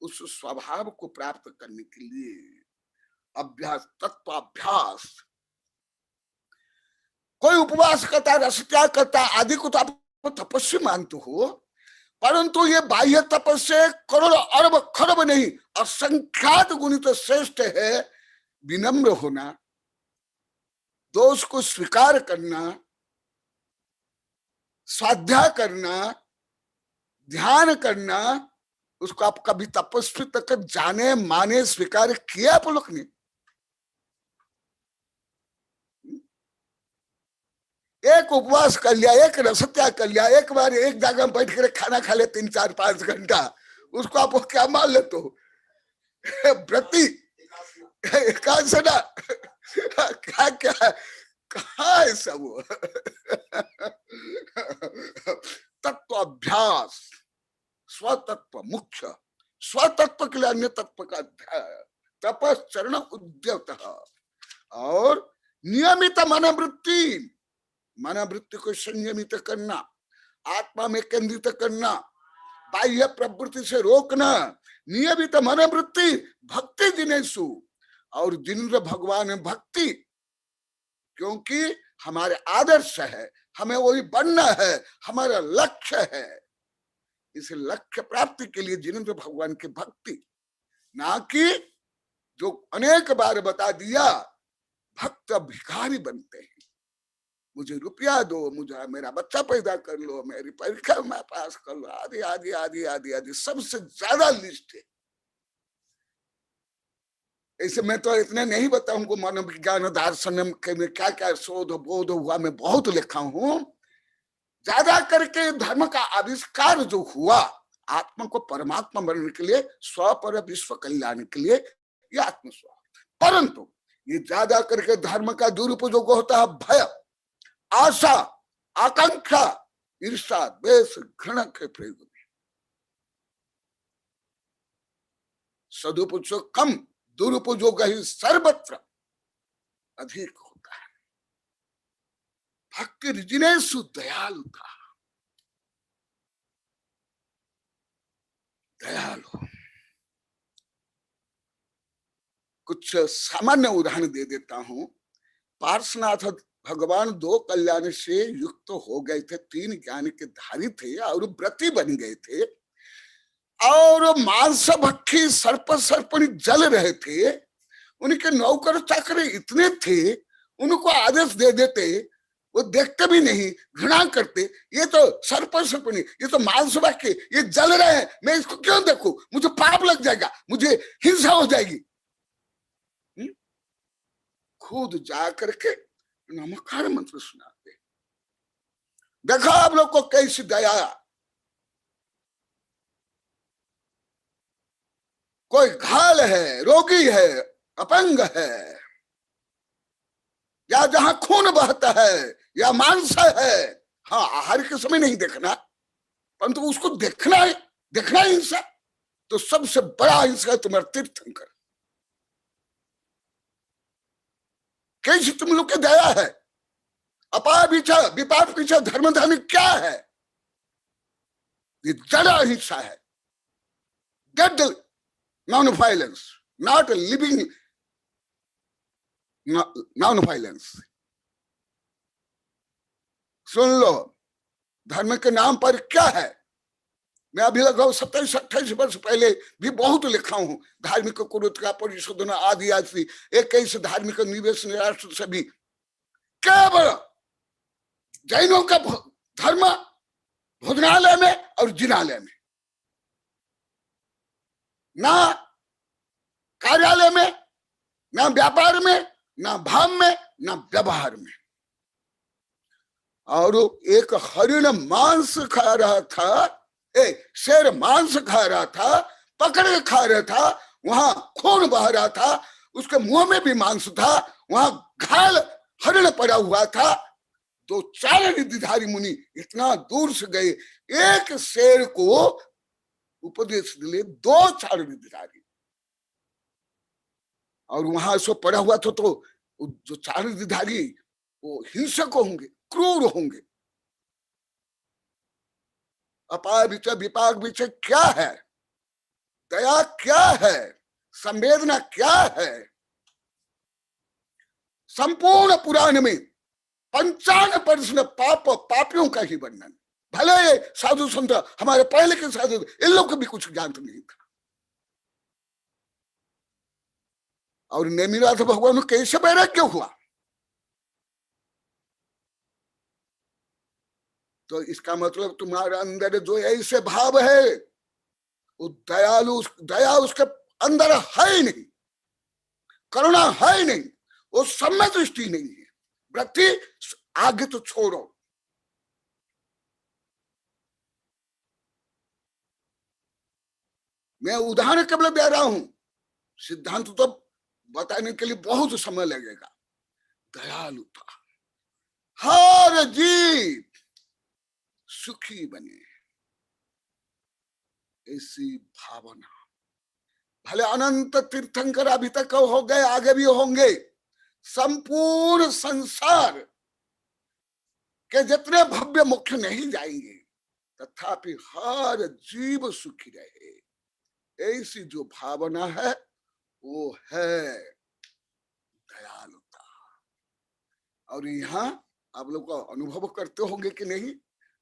D: उस स्वभाव को प्राप्त करने के लिए अभ्यास, तत्वाभ्यास। कोई उपवास करता, रस त्याग करता, आदि को तो आप तपस्या मानते हो, परंतु ये बाह्य तपस्या करोड़ अरब खरब नहीं, असंख्यात गुणित श्रेष्ठ है विनम्र होना, दोष को स्वीकार करना, स्वाध्याय करना, ध्यान करना। उसको आप कभी तपस्वी तक जाने माने स्वीकार किया आप लोग ने? एक उपवास कर लिया, एक रस त्याग कर लिया, एक बार एक जगह में बैठ कर खाना खा ले 3, 4, 5 घंटा, उसको आप क्या मान लेते हो? व्रती, एकादशना, क्या क्या कहा है सब? तत्व अभ्यास, स्वतत्व मुख्य, स्वतत्व के लिए अन्य तत्व का अध्याय, तपश्चरण उद्यत, और नियमित मनोवृत्ति, मनोवृत्ति को संयमित करना, आत्मा में केंद्रित करना, बाह्य प्रवृत्ति से रोकना, नियमित मनोवृत्ति, भक्ति जिनेशु, और जिनेन्द्र भगवान भक्ति, क्योंकि हमारे आदर्श है, हमें वही बनना है, हमारा लक्ष्य है। इस लक्ष्य प्राप्ति के लिए जिनेन्द्र भगवान की भक्ति, ना कि जो अनेक बार बता दिया, भक्त भिखारी बनते हैं, मुझे रुपया दो, मुझे मेरा बच्चा पैदा कर लो, मेरी परीक्षा में पास कर लो, आदि आदि आदि आदि आदि सबसे ज्यादा लिस्ट है। ऐसे मैं तो इतने नहीं बताऊंगा मनोविज्ञान दर्शन में क्या क्या शोध बोध हुआ, मैं बहुत लिखा हूं। ज्यादा करके धर्म का आविष्कार जो हुआ आत्मा को परमात्मा बनने के लिए, स्व पर विश्व कल्याण के लिए, ये आत्मस्वार्थ। परंतु ये ज्यादा करके धर्म का दुरुपयोग होता है भय, आशा, आकांक्षा, ईर्षा, द्वेष, घृणा के प्रयोग में। सदुपयोग कम, दुरुपयोग ही सर्वत्र अधिक होता है। भक्ति जिनेषु दयालुता, दयालु। कुछ सामान्य उदाहरण दे देता हूं। पार्श्वनाथ भगवान 2 कल्याण से युक्त हो गए थे, 3 ज्ञान के धारी थे और व्रती बन गए थे, और मांस भक्षी सर्प सर्पणी जल रहे थे। उनके नौकर चाकर इतने थे, उनको आदेश दे देते, वो देखते भी नहीं, घृणा करते। ये तो सर्प सर्पणी, ये तो मांस भक्षी, ये जल रहे हैं, मैं इसको क्यों देखूं, मुझे पाप लग जाएगा, मुझे हिंसा हो जाएगी। खुद जाकर के नमस्कार मंत्र सुनाते। देखो आप लोग को कैसी दया। कोई घायल है, रोगी है, अपंग है, या जहां खून बहता है या मांस है, हाँ आहार के समय नहीं देखना, परंतु उसको देखना है, देखना हिंसा तो सबसे बड़ा हिंसा है तुम्हारा तीर्थंकर। कैसी तुम लोग की दया है। अपार पीछा विपाप पीछा धर्म धार्म क्या है, ये जड़ा हिंसा है। Dead non violence, not living non violence. सुन लो, धर्म के नाम पर क्या है। मैं अभी लगभग 27-28 वर्ष पहले भी बहुत लिखा हूं, धार्मिक कुरुत का परिशोधन आदि आदि, 21 धार्मिक निवेश राष्ट्र सभी। केवल जैनों का धर्म भोजनालय में और जिनालय में, ना कार्यालय में, ना व्यापार में, ना भाव में, ना व्यवहार में। और एक हरिण मांस खा रहा था, शेर मांस खा रहा था, पकड़ खा रहा था, वहां खून बह रहा था, उसके मुंह में भी मांस था, वहां घायल हरिण पड़ा हुआ था। 2-4 रिद्धिधारी मुनि इतना दूर से गए, एक शेर को उपदेश दिले 2-4 रिद्धिधारी, और वहां सो पड़ा हुआ था। तो जो 4 रिद्धिधारी वो हिंसक होंगे, क्रूर होंगे। अपार विचय विपाक विचय क्या है, दया क्या है, संवेदना क्या है। संपूर्ण पुराण में 95% पापियों का ही वर्णन। भले ये साधु संत हमारे पहले के साधु, इन लोग को भी कुछ ज्ञान तो नहीं था। और नेमिनाथ भगवान को कैसे वैराग्य हुआ, तो इसका मतलब तुम्हारे अंदर जो ऐसे भाव है, वो दयालु, दया उसके अंदर है ही नहीं, करुणा है ही नहीं, वो सम्य दृष्टि नहीं है। वृत्ति आगे तो छोड़ो। मैं उदाहरण केवल दे रहा हूं, सिद्धांत तो बताने के लिए बहुत समय लगेगा। दयालुता, हर जीव सुखी बने, ऐसी भावना। भले अनंत तीर्थंकर अभी तक हो गए, आगे भी होंगे, संपूर्ण संसार के जितने भव्य मुख्य नहीं जाएंगे, तथापि हर जीव सुखी रहे, ऐसी जो भावना है वो है दयालुता। और यहाँ आप लोग को अनुभव करते होंगे कि नहीं,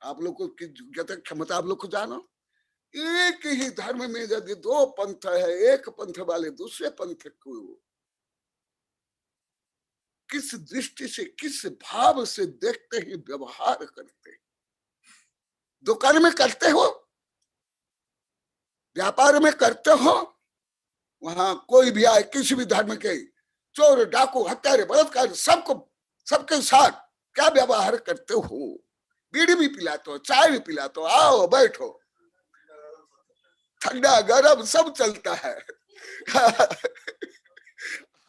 D: आप लोग को क्षमता आप लोग को जानो। एक ही धर्म में यदि 2 पंथ है, एक पंथ वाले दूसरे पंथ को किस दृष्टि से, किस भाव से देखते हैं, व्यवहार करते हैं। दुकान में करते हो, व्यापार में करते हो, वहां कोई भी आए, किसी भी धर्म के, चोर डाकू हत्यारे बलात्कार, सबके साथ क्या व्यवहार करते हो? बीड़ी भी पिलाते हो, चाय भी पिलाते हो, आओ बैठो, ठंडा गरम सब चलता है।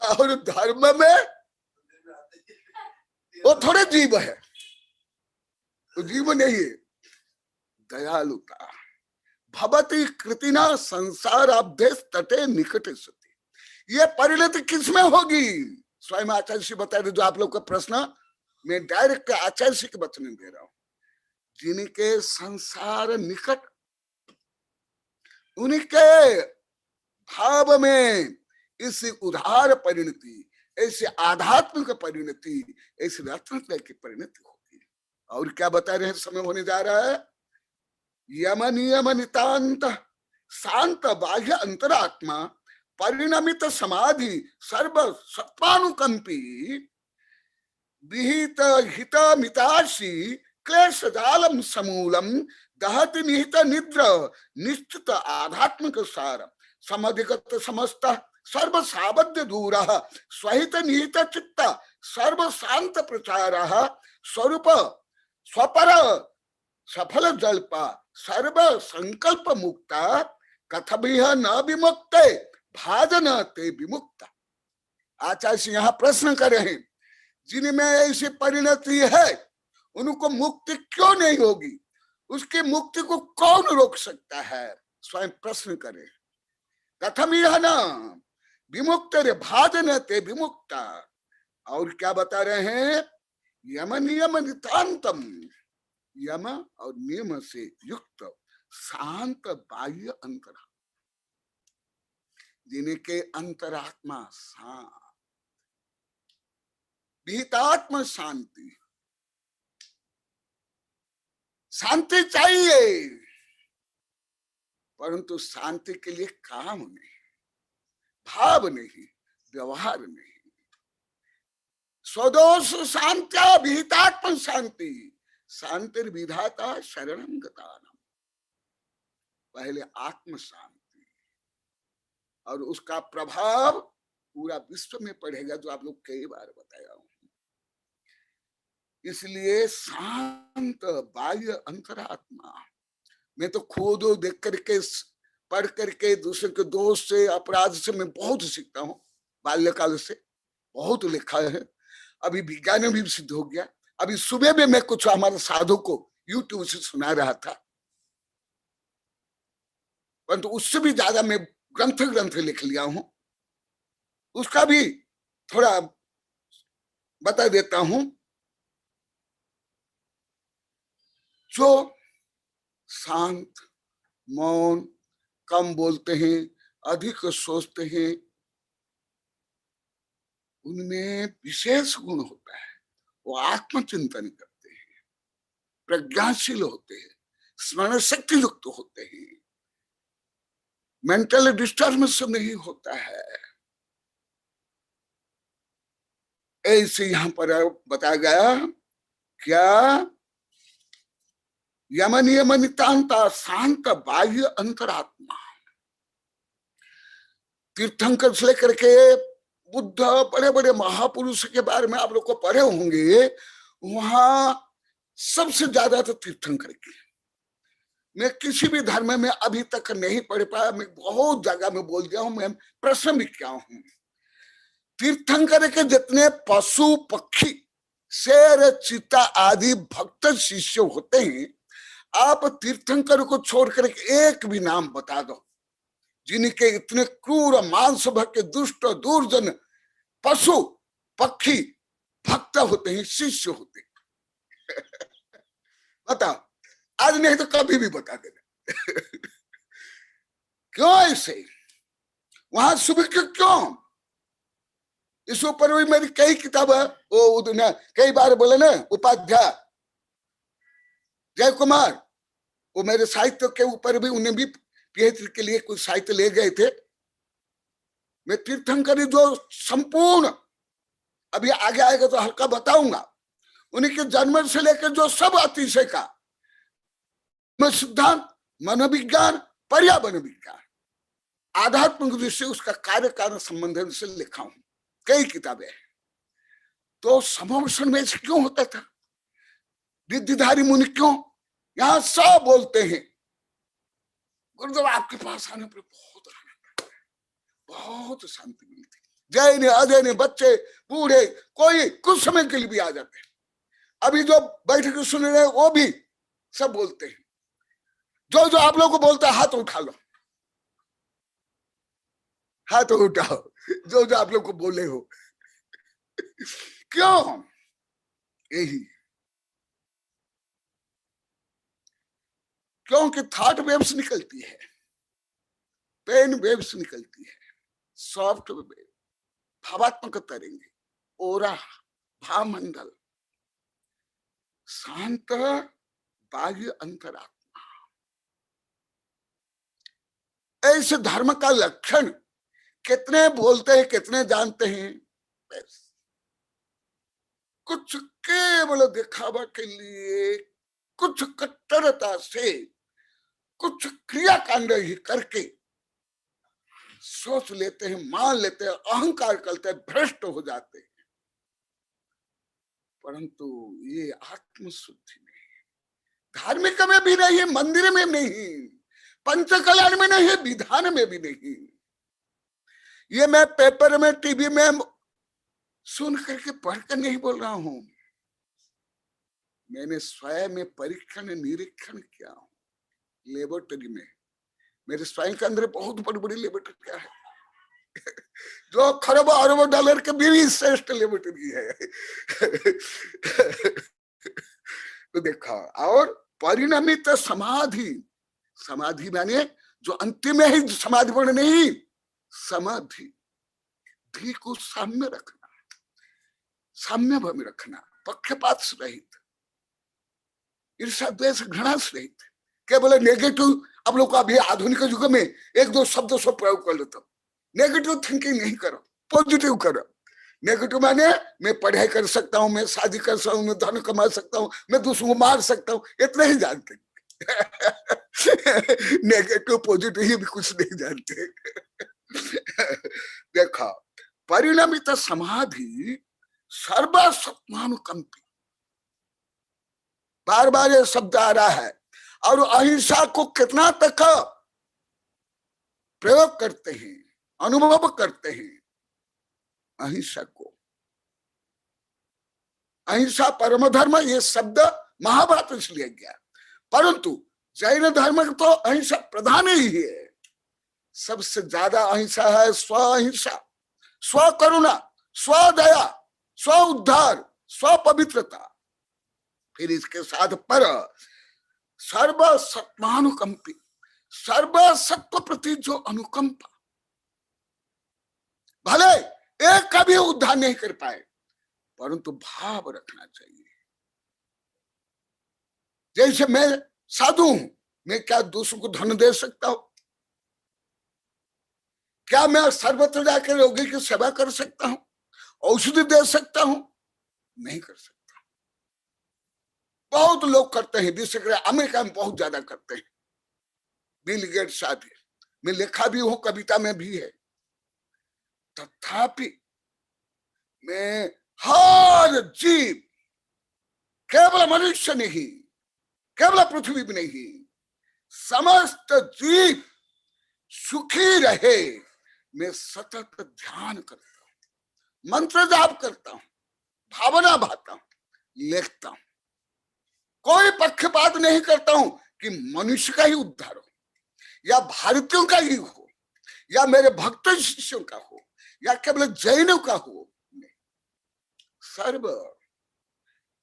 D: और धर्म में वो थोड़े जीव है, तो जीव नहीं है, दयालुता। भवती कृतिना संसाराब्धेश तटे निकटे सती। ये परिणति किसमें होगी? स्वयं आचार्य जी बता रहे, जो आप लोग का प्रश्न मैं डायरेक्ट आचार्य जी के वचन दे रहा हूं। जिनके संसार निकट, उनके भाव में इस उदार परिणति, ऐसे आध्यात्मिक परिणति, ऐसी रत्नत्रय की परिणति होगी। और क्या बता रहे हैं, समय होने जा रहा है। यम नियम नितांत शांत बाह्य अंतरात्मा परिणमित समाधि सर्व सत्वानुकंपी विहित हित मिताशी क्लेश जालम समूलम दहति निहित निद्र निश्चित आध्यात्मिक सार समधिगत समस्त सर्व साबद्ध दूर स्वहित निहित चित्त सर्व शांत प्रचार स्वरूप स्वपर सफल जल्पा सर्व संकल्प मुक्ता कथमिह न विमुक्ते भाजन ते विमुक्ता। आचार्य यहाँ प्रश्न कर रहे हैं, जिनमें ऐसी परिणति है उनको मुक्ति क्यों नहीं होगी? उसकी मुक्ति को कौन रोक सकता है? स्वयं प्रश्न करें। कथमिह न विमुक्त रे भाजन ते विमुक्ता। और क्या बता रहे हैं? यम नियम नितांतम, यम और नियम से युक्त शांत बाह्य अंतरा, जिनके अंतरात्मा शांत, विहितात्म शांति। शांति चाहिए, परंतु शांति के लिए काम नहीं, भाव नहीं, व्यवहार नहीं। स्वदोष शांत्या विहितात्म शांति शांति विधाता शरणं गतानाम। पहले आत्म शांति, और उसका प्रभाव पूरा विश्व में पड़ेगा, जो आप लोग कई बार बताया हूं। इसलिए शांत बाह्य अंतरात्मा। मैं तो खुद देख करके, पढ़ करके, दूसरे के दोष से, अपराध से मैं बहुत सीखता हूँ। बाल्यकाल से बहुत लिखा है, अभी विज्ञान भी सिद्ध हो गया। अभी सुबह में मैं कुछ हमारे साधु को यूट्यूब से सुना रहा था, परंतु उससे भी ज्यादा मैं ग्रंथ लिख लिया हूं। उसका भी थोड़ा बता देता हूं। जो शांत, मौन, कम बोलते हैं, अधिक सोचते हैं, उनमें विशेष गुण होता है। वो आत्मचिंतन करते हैं, प्रज्ञाशील होते हैं, स्मरण शक्ति युक्त होते हैं, मेंटल डिस्टर्बेंस नहीं होता है। ऐसे यहां पर बताया गया, क्या? यम नियम नितांता शांत बाह्य अंतरात्मा। तीर्थंकर से लेकर के बुद्ध, बड़े बड़े महापुरुष के बारे में आप लोग को पढ़े होंगे। वहां सबसे ज्यादा तो तीर्थंकर की। मैं किसी भी धर्म में अभी तक नहीं पढ़ पाया, मैं बहुत जगह में बोल गया हूं, मैं प्रश्न भी किया हूं। तीर्थंकर के जितने पशु पक्षी, शेर, चीता आदि भक्त शिष्य होते हैं, आप तीर्थंकर को छोड़कर एक भी नाम बता दो जिनके इतने क्रूर, मांस भक्षी, दुष्ट, दुर्जन पशु पक्षी भक्त होते हैं, शिष्य होते हैं। बताओ, आज नहीं तो कभी भी बता देना। क्यों ऐसे? वहां सुबह क्यों? इस ऊपर भी मेरी कई किताब है, वो कई बार बोले ना, उपाध्याय जय कुमार, वो मेरे साहित्य के ऊपर भी, उन्हें भी पीएचडी के लिए कुछ साहित्य ले गए थे। मैं तीर्थंकर जो संपूर्ण अभी आगे आएगा तो हल्का बताऊंगा। उन्हीं के जन्म से लेकर जो सब अतिशय का सिद्धांत, मनोविज्ञान, पर्यावरण विज्ञान, आध्यात्मिक दृष्टि से उसका कार्य कारण संबंध से लिखा हूं, कई किताबें हैं। तो समवर्षण में क्यों होता था, रिद्धिधारी मुनि क्यों, यहां सब बोलते हैं गुरुदेव आपके पास आने पर बहुत आनंद, बहुत शांति मिलती। जैन अजैन, बच्चे बूढ़े, कोई कुछ समय के लिए भी आ जाते हैं। अभी जो बैठक सुन रहे हैं वो भी सब बोलते हैं। जो जो आप लोग को बोलता है हाथ उठा लो, हाथ उठाओ, जो जो आप लोग को बोले हो। क्यों? यही क्योंकि थॉट वेव्स निकलती है, पेन वेव्स निकलती है, सॉफ्ट वेव, भावात्मक तरंगे, ओरा, भावमंडल, शांत बाह्य अंतरात्मा। ऐसे धर्म का लक्षण कितने बोलते हैं, कितने जानते हैं? कुछ केवल दिखावा के लिए, कुछ कट्टरता से, कुछ क्रियाकांड ही करके सोच लेते हैं, मान लेते हैं, अहंकार करते हैं, भ्रष्ट हो जाते हैं। परंतु ये आत्मशुद्धि नहीं, धार्मिक में भी नहीं, मंदिर में नहीं, पंच कल्याण में नहीं, विधान में भी नहीं। ये मैं पेपर में, टीवी में सुन करके पढ़कर नहीं बोल रहा हूं, मैंने स्वयं में परीक्षण निरीक्षण किया हूं, लेबोरेटरी में। मेरे स्वयं के अंदर बहुत बड़ी बड़ी लेबोरेटरी है, जो खरबों अरबों डॉलर के भी श्रेष्ठ लेबोरेटरी है। तो देखा, और परिणमित समाधि, समाधि माने जो अंतिम है, समाधि बन नहीं, समाधि भी को साम्य रखना, साम्य भाव में रखना, पक्षपात रहित, ईर्ष्या द्वेष घृणा रहित, केवल नेगेटिव। अब लोग अभी आधुनिक युग में एक दो शब्दों से प्रयोग कर लेता हूं, नेगेटिव थिंकिंग नहीं करो, पॉजिटिव करो। नेगेटिव माने मैं पढ़ाई कर सकता हूं, मैं शादी कर सकता हूं, मैं धन कमा सकता हूं, मैं दूसरों को मार सकता हूं, इतना ही जानते। नेगेटिव पॉजिटिव ही भी कुछ नहीं जानते। देखा, परिणमित समाधि सर्वसत्मानुकंपी, बार बार ये शब्द आ रहा है। और अहिंसा को कितना तक प्रयोग करते हैं, अनुभव करते हैं अहिंसा को। अहिंसा परम धर्म, ये शब्द महाभारत इसलिए गया, परंतु जैन धर्म तो अहिंसा प्रधान ही है। सबसे ज्यादा अहिंसा है स्व अहिंसा, स्व करुणा, स्व दया, स्व उद्धार, स्व पवित्रता। फिर इसके साथ पर सर्व सत्मानुकंपी, सर्व सत्व प्रति जो अनुकंपा, भले एक का भी उद्धार नहीं कर पाए, परंतु भाव रखना चाहिए। जैसे मैं साधु हूं, मैं क्या दूसरों को धन दे सकता हूं? क्या मैं सर्वत्र जाकर रोगी की सेवा कर सकता हूं, औषधि दे सकता हूं? नहीं कर सकता। बहुत लोग करते हैं, विशेष अमेरिका में बहुत ज्यादा करते हैं, बिल गेट्स आदि, मैं लिखा भी हूं, कविता में भी है। तथापि मैं हर जीव, केवल मनुष्य नहीं, केवल पृथ्वी भी नहीं, समस्त जीव सुखी रहे, मैं सतत ध्यान करता हूं, मंत्र जाप करता हूं, भावना भाता हूं, लिखता हूं। कोई पक्षपात नहीं करता हूं कि मनुष्य का ही उद्धार हो, या भारतीयों का ही हो, या मेरे भक्त शिष्यों का हो, या केवल जैनों का हो। सर्व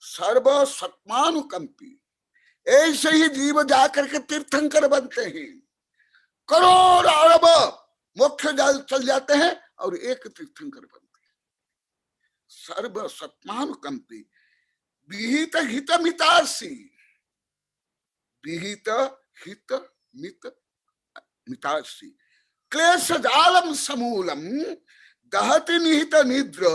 D: सर्व सत्मानुकंपी। ऐसे ही जीव जाकर के तीर्थंकर बनते हैं, करोड़ अरब मोक्ष चल जाते हैं और एक तीर्थंकर बनते हैं। सर्व सत्मानुकंपी, विहित हित मितासी, विहित हित मित मितासी, क्लेश जालम समूलम दहति निहित निद्र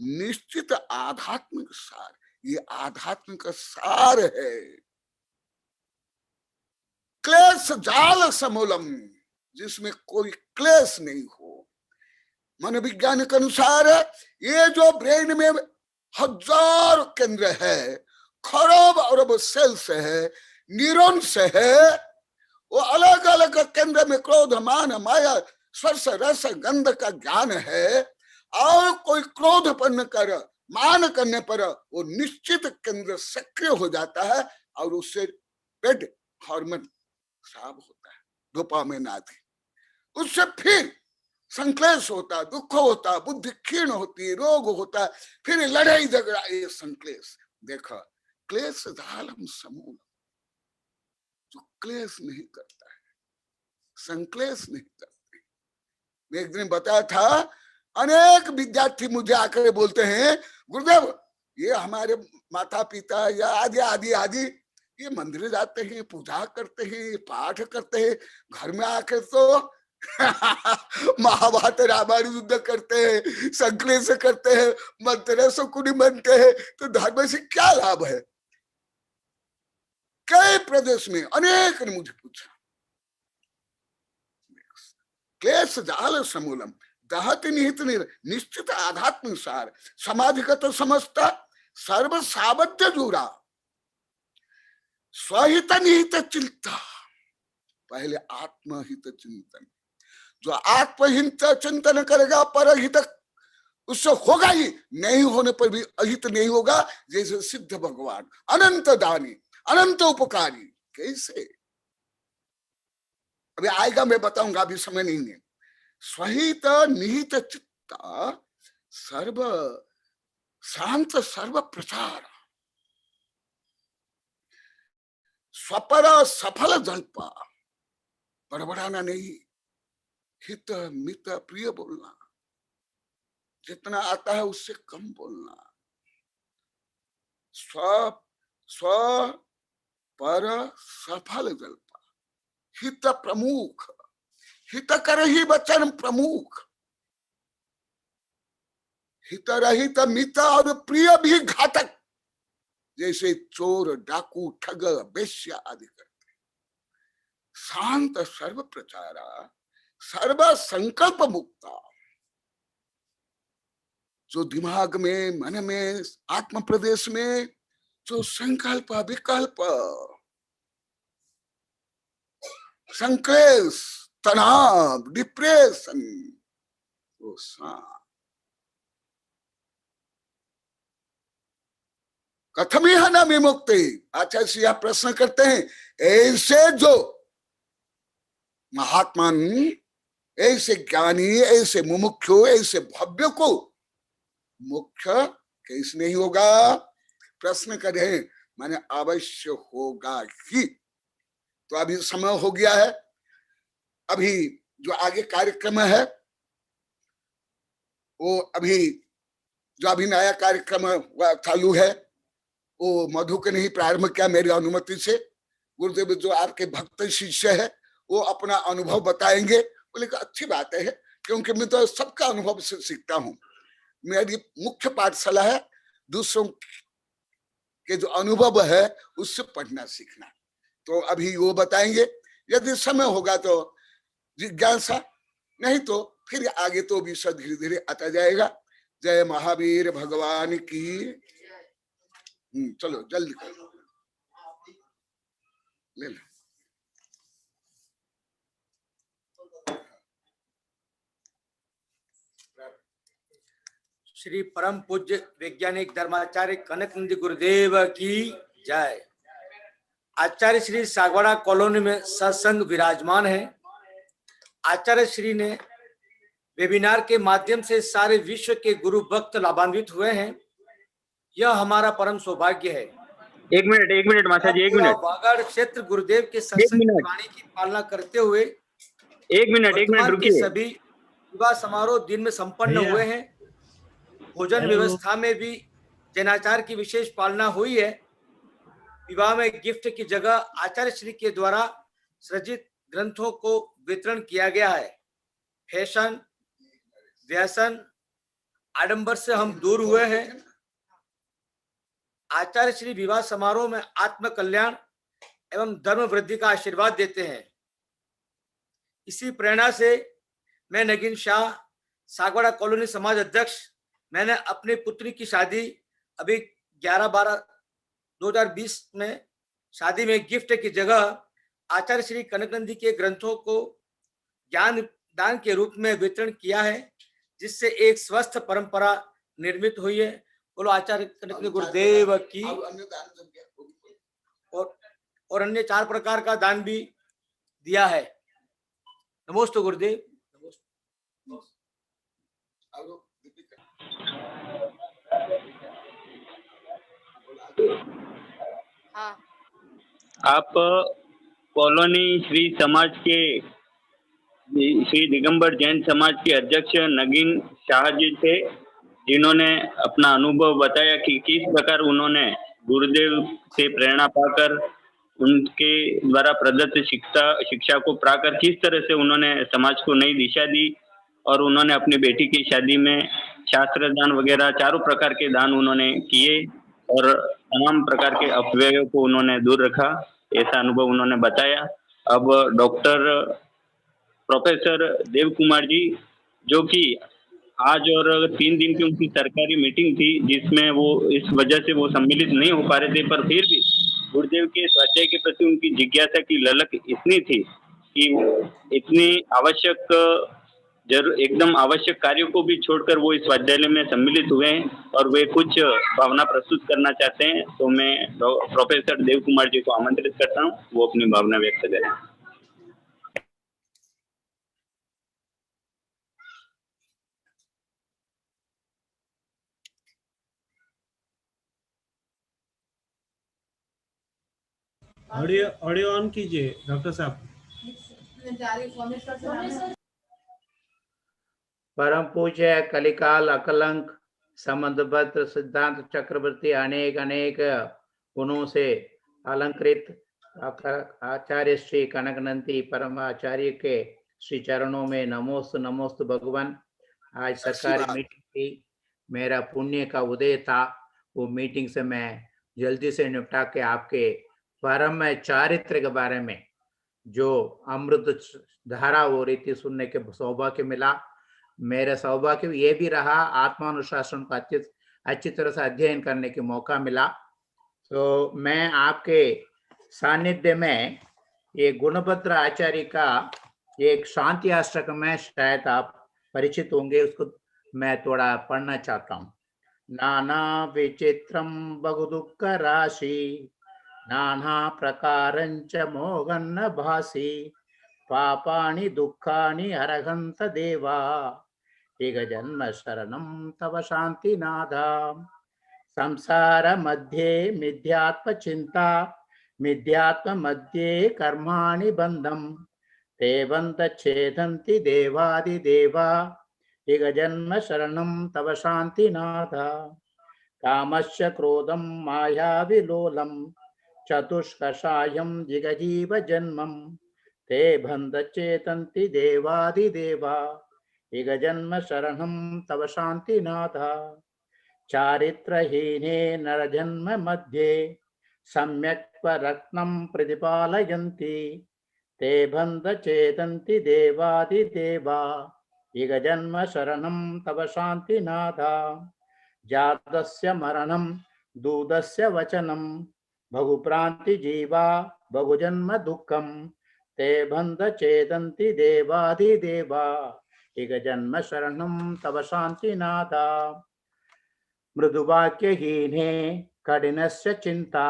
D: निश्चित आध्यात्मिक सार, ये आध्यात्मिक सार है। क्लेश जाल समूलम, जिसमें कोई क्लेश नहीं हो। मनोविज्ञान के अनुसार ये जो ब्रेन में हजार केंद्र है, खरब अरब सेल्स है, न्यूरॉन्स है, वो अलग अलग केंद्र में क्रोध मान माया स्पर्श रस गंध का ज्ञान है, और कोई क्रोध पर कर मान करने पर वो निश्चित केंद्र सक्रिय हो जाता है और उससे पेट हार्मोन साफ होता है, डोपामाइन आदि। उससे फिर संक्लेश होता, दुख होता, बुद्धि क्षीण होती, रोग होता, फिर लड़ाई झगड़ा, ये संक्लेश। देखो, क्लेश जालम समूल, जो क्लेश नहीं करता है, संक्लेश नहीं करते। मैं एक दिन बताया था, अनेक विद्यार्थी मुझे आकर बोलते हैं, गुरुदेव ये हमारे माता पिता या आदि आदि आदि ये मंदिर जाते हैं, पूजा करते हैं, पाठ करते हैं, घर में आकर तो महाभारत रामायण युद्ध करते हैं, संक्लेश करते हैं, मंत्र सुकुनी बनते हैं, तो धर्म से क्या लाभ है? कई प्रदेश में अनेक ने मुझे पूछा। क्लेश जाल समूलम दहति निहित निश्चित आध्यात्मिक सार, समाधिगत समस्त सर्व सावध्य जुरा, स्वहित निहित चिंता। पहले आत्महित चिंतन, जो आत्महित चिंतन करेगा परहित उससे होगा ही, नहीं होने पर भी अहित नहीं होगा। जैसे सिद्ध भगवान अनंत दानी अनंत उपकारी, कैसे अभी आएगा, मैं बताऊंगा, अभी समय नहीं है। स्वहित निहित चित्ता सर्व शांत सर्व प्रचार, स्वपर सफल जल्पा, बड़बड़ाना नहीं, हित मित प्रिय बोलना, जितना आता है उससे कम बोलना, स्व पर सफल जल्पा, हित प्रमुख, हित कर ही वचन प्रमुख, हित रहित मित और प्रिय भी घातक, जैसे चोर डाकू ठग वेश्या आदि करते। शांत सर्व प्रचारा सर्व संकल्प मुक्ता, जो दिमाग में मन में आत्म प्रदेश में जो संकल्प विकल्प संक्लेश तनाव डिप्रेशन वो कथम यह न विमुक्ति। आचार्य श्री आप प्रश्न करते हैं, ऐसे जो महात्मा, ऐसे ज्ञानी, ऐसे मुमुक्षु, ऐसे भव्य को मुख्य कैसे नहीं होगा? प्रश्न करें माने अवश्य होगा ही। तो अभी समय हो गया है, अभी जो आगे कार्यक्रम है वो अभी नया कार्यक्रम चालू है, वो मधु के नहीं प्रारंभ किया मेरी अनुमति से। गुरुदेव जो आपके भक्त शिष्य है वो अपना अनुभव बताएंगे। बोले कि अच्छी बात है, क्योंकि मैं तो सबका अनुभव से सीखता हूँ। मेरी मुख्य पाठशाला है दूसरों के जो अनुभव है उससे पढ़ना सीखना। तो अभी वो बताएंगे, यदि समय होगा तो जिज्ञासा, नहीं तो फिर आगे तो विषय धीरे धीरे आता जाएगा। जय महावीर भगवान की। चलो जल्दी करो, ले लो।
F: श्री परम पूज्य वैज्ञानिक धर्माचार्य कनकनंदी गुरुदेव की जय। आचार्य श्री सागवाड़ा कॉलोनी में सत्संग विराजमान है। आचार्य श्री ने वेबिनार के माध्यम से सारे विश्व के गुरु भक्त लाभान्वित हुए हैं। यह हमारा परम सौभाग्य है।
E: एक मिनट माता जी, एक मिनट।
F: वागड़ क्षेत्र गुरुदेव के सत्संग वाणी की पालना करते हुए
E: एक मिनट रुकिए।
F: सभी विवाह समारोह दिन में संपन्न हुए हैं। भोजन व्यवस्था में भी जैनाचार की विशेष पालना हुई है। विवाह में गिफ्ट की जगह आचार्य श्री के द्वारा सृजित ग्रंथों को वितरण किया गया है। फैशन, व्यसन, आडंबर से हम दूर हुए हैं। आचार्य श्री विवाह समारोह में आत्म कल्याण एवं धर्म वृद्धि का आशीर्वाद देते हैं। इसी प्रेरणा से मैं नगीन शाह, सागवाड़ा कॉलोनी समाज अध्यक्ष, मैंने अपनी पुत्री की शादी अभी 11/12/2020 में शादी में गिफ्ट की जगह आचार्य श्री कनकनंदी के ग्रंथों को ज्ञान दान के रूप में वितरण किया है, जिससे एक स्वस्थ परंपरा निर्मित हुई है। बोलो आचार्य कनकनंदी गुरुदेव की। और अन्य 4 प्रकार का दान भी दिया है। नमोस्तु गुरुदेव।
E: आप कॉलोनी श्री समाज के श्री दिगंबर जैन समाज के अध्यक्ष नगीन शाह जी थे, जिन्होंने अपना अनुभव बताया कि किस प्रकार उन्होंने गुरुदेव से प्रेरणा पाकर उनके द्वारा प्रदत्त शिक्षा को पाकर किस तरह से उन्होंने समाज को नई दिशा दी, और उन्होंने अपनी बेटी की शादी में शास्त्र दान वगैरह 4 प्रकार के दान उन्होंने किए और तमाम प्रकार के अपव्ययों को उन्होंने दूर रखा। ऐसा अनुभव उन्होंने बताया। अब डॉक्टर प्रोफेसर देव कुमार जी, जो कि आज और 3 दिन की उनकी सरकारी मीटिंग थी, जिसमें वो इस वजह से वो सम्मिलित नहीं हो पा रहे थे, पर फिर भी गुरुदेव के स्वाध्याय के प्रति उनकी जिज्ञासा की ललक इतनी थी कि इतनी आवश्यक एकदम आवश्यक कार्यों को भी छोड़कर वो इस स्वाध्याय में सम्मिलित हुए हैं और वे कुछ भावना प्रस्तुत करना चाहते हैं। तो मैं प्रोफेसर देव कुमार जी को आमंत्रित करता हूँ, वो अपनी भावना व्यक्त करें।
C: ऑडियो ऑन कीजिए डॉक्टर साहब।
A: परम पूज्य कलिकाल अकलंक संबंधबद्ध सिद्धांत चक्रवर्ती अनेक अनेक गुणों से अलंकृत आचार्य श्री कनकनंदी परम आचार्य के श्री चरणों में नमोस्तु नमोस्तु भगवान। आज सरकारी मीटिंग थी, मेरा पुण्य का उदय था। वो मीटिंग से मैं जल्दी से निपटा के आपके परम चारित्र के बारे में जो अमृत धारा हो रही थी सुनने के सौभाग्य मिला। मेरा सौभाग्य ये भी रहा आत्मानुशासन का अच्छी तरह से अध्ययन करने के मौका मिला। तो मैं आपके सानिध्य में ये गुणभद्र आचार्य का एक शांति अष्टक में शायद आप परिचित होंगे, उसको मैं थोड़ा पढ़ना चाहता हूँ। नाना विचित्रम बहु दुःख राशि नाना प्रकारंच मोहन्न भासी पापानि दुःखानि हरहन्त देवा एक जन्म शरणं तव शान्तिनादा संसार मध्ये मिथ्यात्म चिंता मिथ्यात्म मध्ये कर्माणि बंधम ते बंध छेदन्ति देवादिदेवा एक जन्म शरणं तव शान्तिनादा कामस्य क्रोधं माया विलोलं चतुष्कषायं जिगजीव जन्मं ते बंध चेतन्ति देवादिदेवा एक जन्म शरणं तव शान्तिनाथा चारित्रहीने नरजन्म मध्ये सम्यक् रत्नं प्रतिपालयन्ति ते बंध चेतन्ति देवादिदेवा एक जन्म शरणं तव शान्तिनाथा जातस्य मरणं दूतस्य वचनं बहुप्रान्ति जीवा बहुजन्म दुःखं ते बंध चेतन्ति देवादिदेवा एक जन्म शरणं तव शान्तिनाथा मृदुवाक्यहीने कठिनस्य चिंता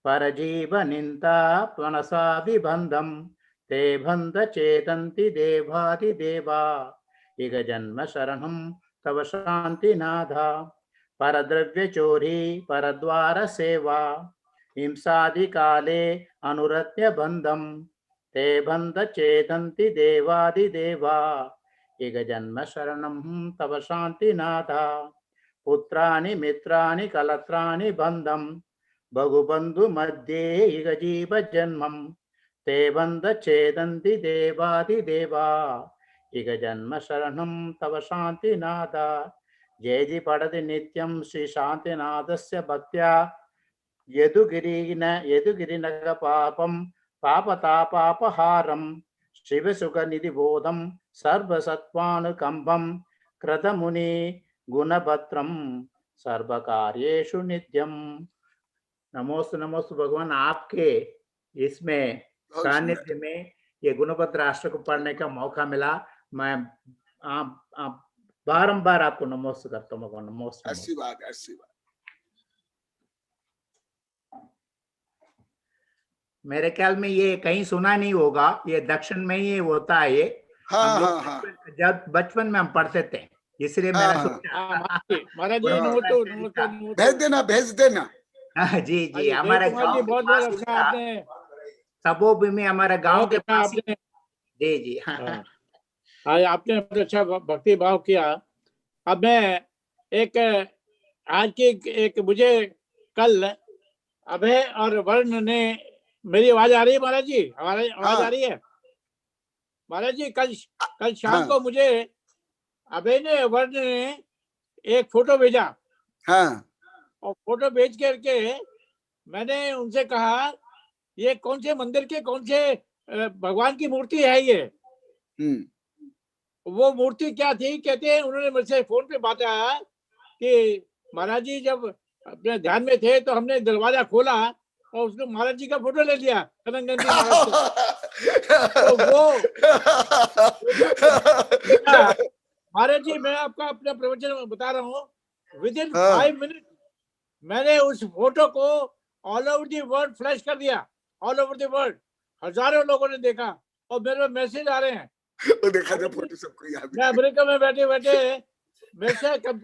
A: परजीवनिन्दा मनसा विबन्धं ते बंध चेतन्ति देवादिदेवा एक जन्म शरणं तव शान्तिनाथा परद्रव्य चोरी परद्वार सेवा हिंसादि काले अनुरत्य बंधम ते बंध चेतन्ति देवादिदेवा एक जन्म शरणं तव शान्तिनाथा पुत्राणि मित्राणि कलत्राणि बंधम बहुबंधु मध्ये इह जीव जन्मं ते बंध छेदन्ति देवादिदेवा एक जन्म शरणं तव शान्तिनाथा जय जी पठति नित्यं श्री शांतिनाथस्य भक्त्या यदुगिरिनग पापं पापतापापहारं शिवसुखनिधिबोधं सर्वसत्त्वानुकम्पं कृतमुनि गुणभद्रं सर्वकार्येषु नित्यं। नमोस्तु नमोस्तु भगवान, आपके इसमें सानिध्य में ये गुणभद्र राष्ट्र को पढ़ने का मौका मिला। मैं आप बारंबार आपको नमोस्तु करता हूँ भगवान। नमोस्तु।
D: आशीर्वाद आशीर्वाद।
A: मेरे ख्याल में ये कहीं सुना नहीं होगा, ये दक्षिण में ही होता है ये।
D: हाँ
A: हम लोग
D: हाँ हाँ
A: जब बचपन में हम पढ़ते थे, इसलिए
D: हाँ,
A: मैंने
D: हाँ।
A: सोचा।
F: महाराज जी नमस्ते।
D: भेज देना भेज देना।
A: जी जी, हमारे गांव
F: बहुत बहुत अच्छा आपने,
A: सबों में हमारे गांव के पास
F: आपने,
A: जी जी
F: आज आपने बहुत अच्छा भक्ति भाव किया। अब मैं एक आज की एक मुझे कल अभय और वर्ण ने, मेरी आवाज आ रही है महाराज जी? हमारी आवाज आ रही है महाराज जी? कल शाम को मुझे अभय ने, वर्ण ने एक फोटो भेजा।
D: हाँ।
F: और फोटो भेज करके मैंने उनसे कहा ये कौन से मंदिर के कौन से भगवान की मूर्ति है ये? वो मूर्ति क्या थी? कहते हैं, उन्होंने मुझसे फोन पे बताया कि महाराज जी जब अपने ध्यान में थे तो हमने दरवाजा खोला और उसने महाराज जी का फोटो ले लिया, कनक नंदी महाराज का। तो वो महाराज जी, मैं आपका अपना प्रवचन बता रहा हूँ, विद इन 5 मिनट मैंने उस फोटो को all over the world flash कर दिया। ऑल ओवर दी वर्ल्ड हजारों लोगों ने देखा और मेरे पास मैसेज आ रहे हैं।
D: वो देखा था फोटो सबको याद।
F: मैं अमेरिका में बैठे बैठे मेरे से कम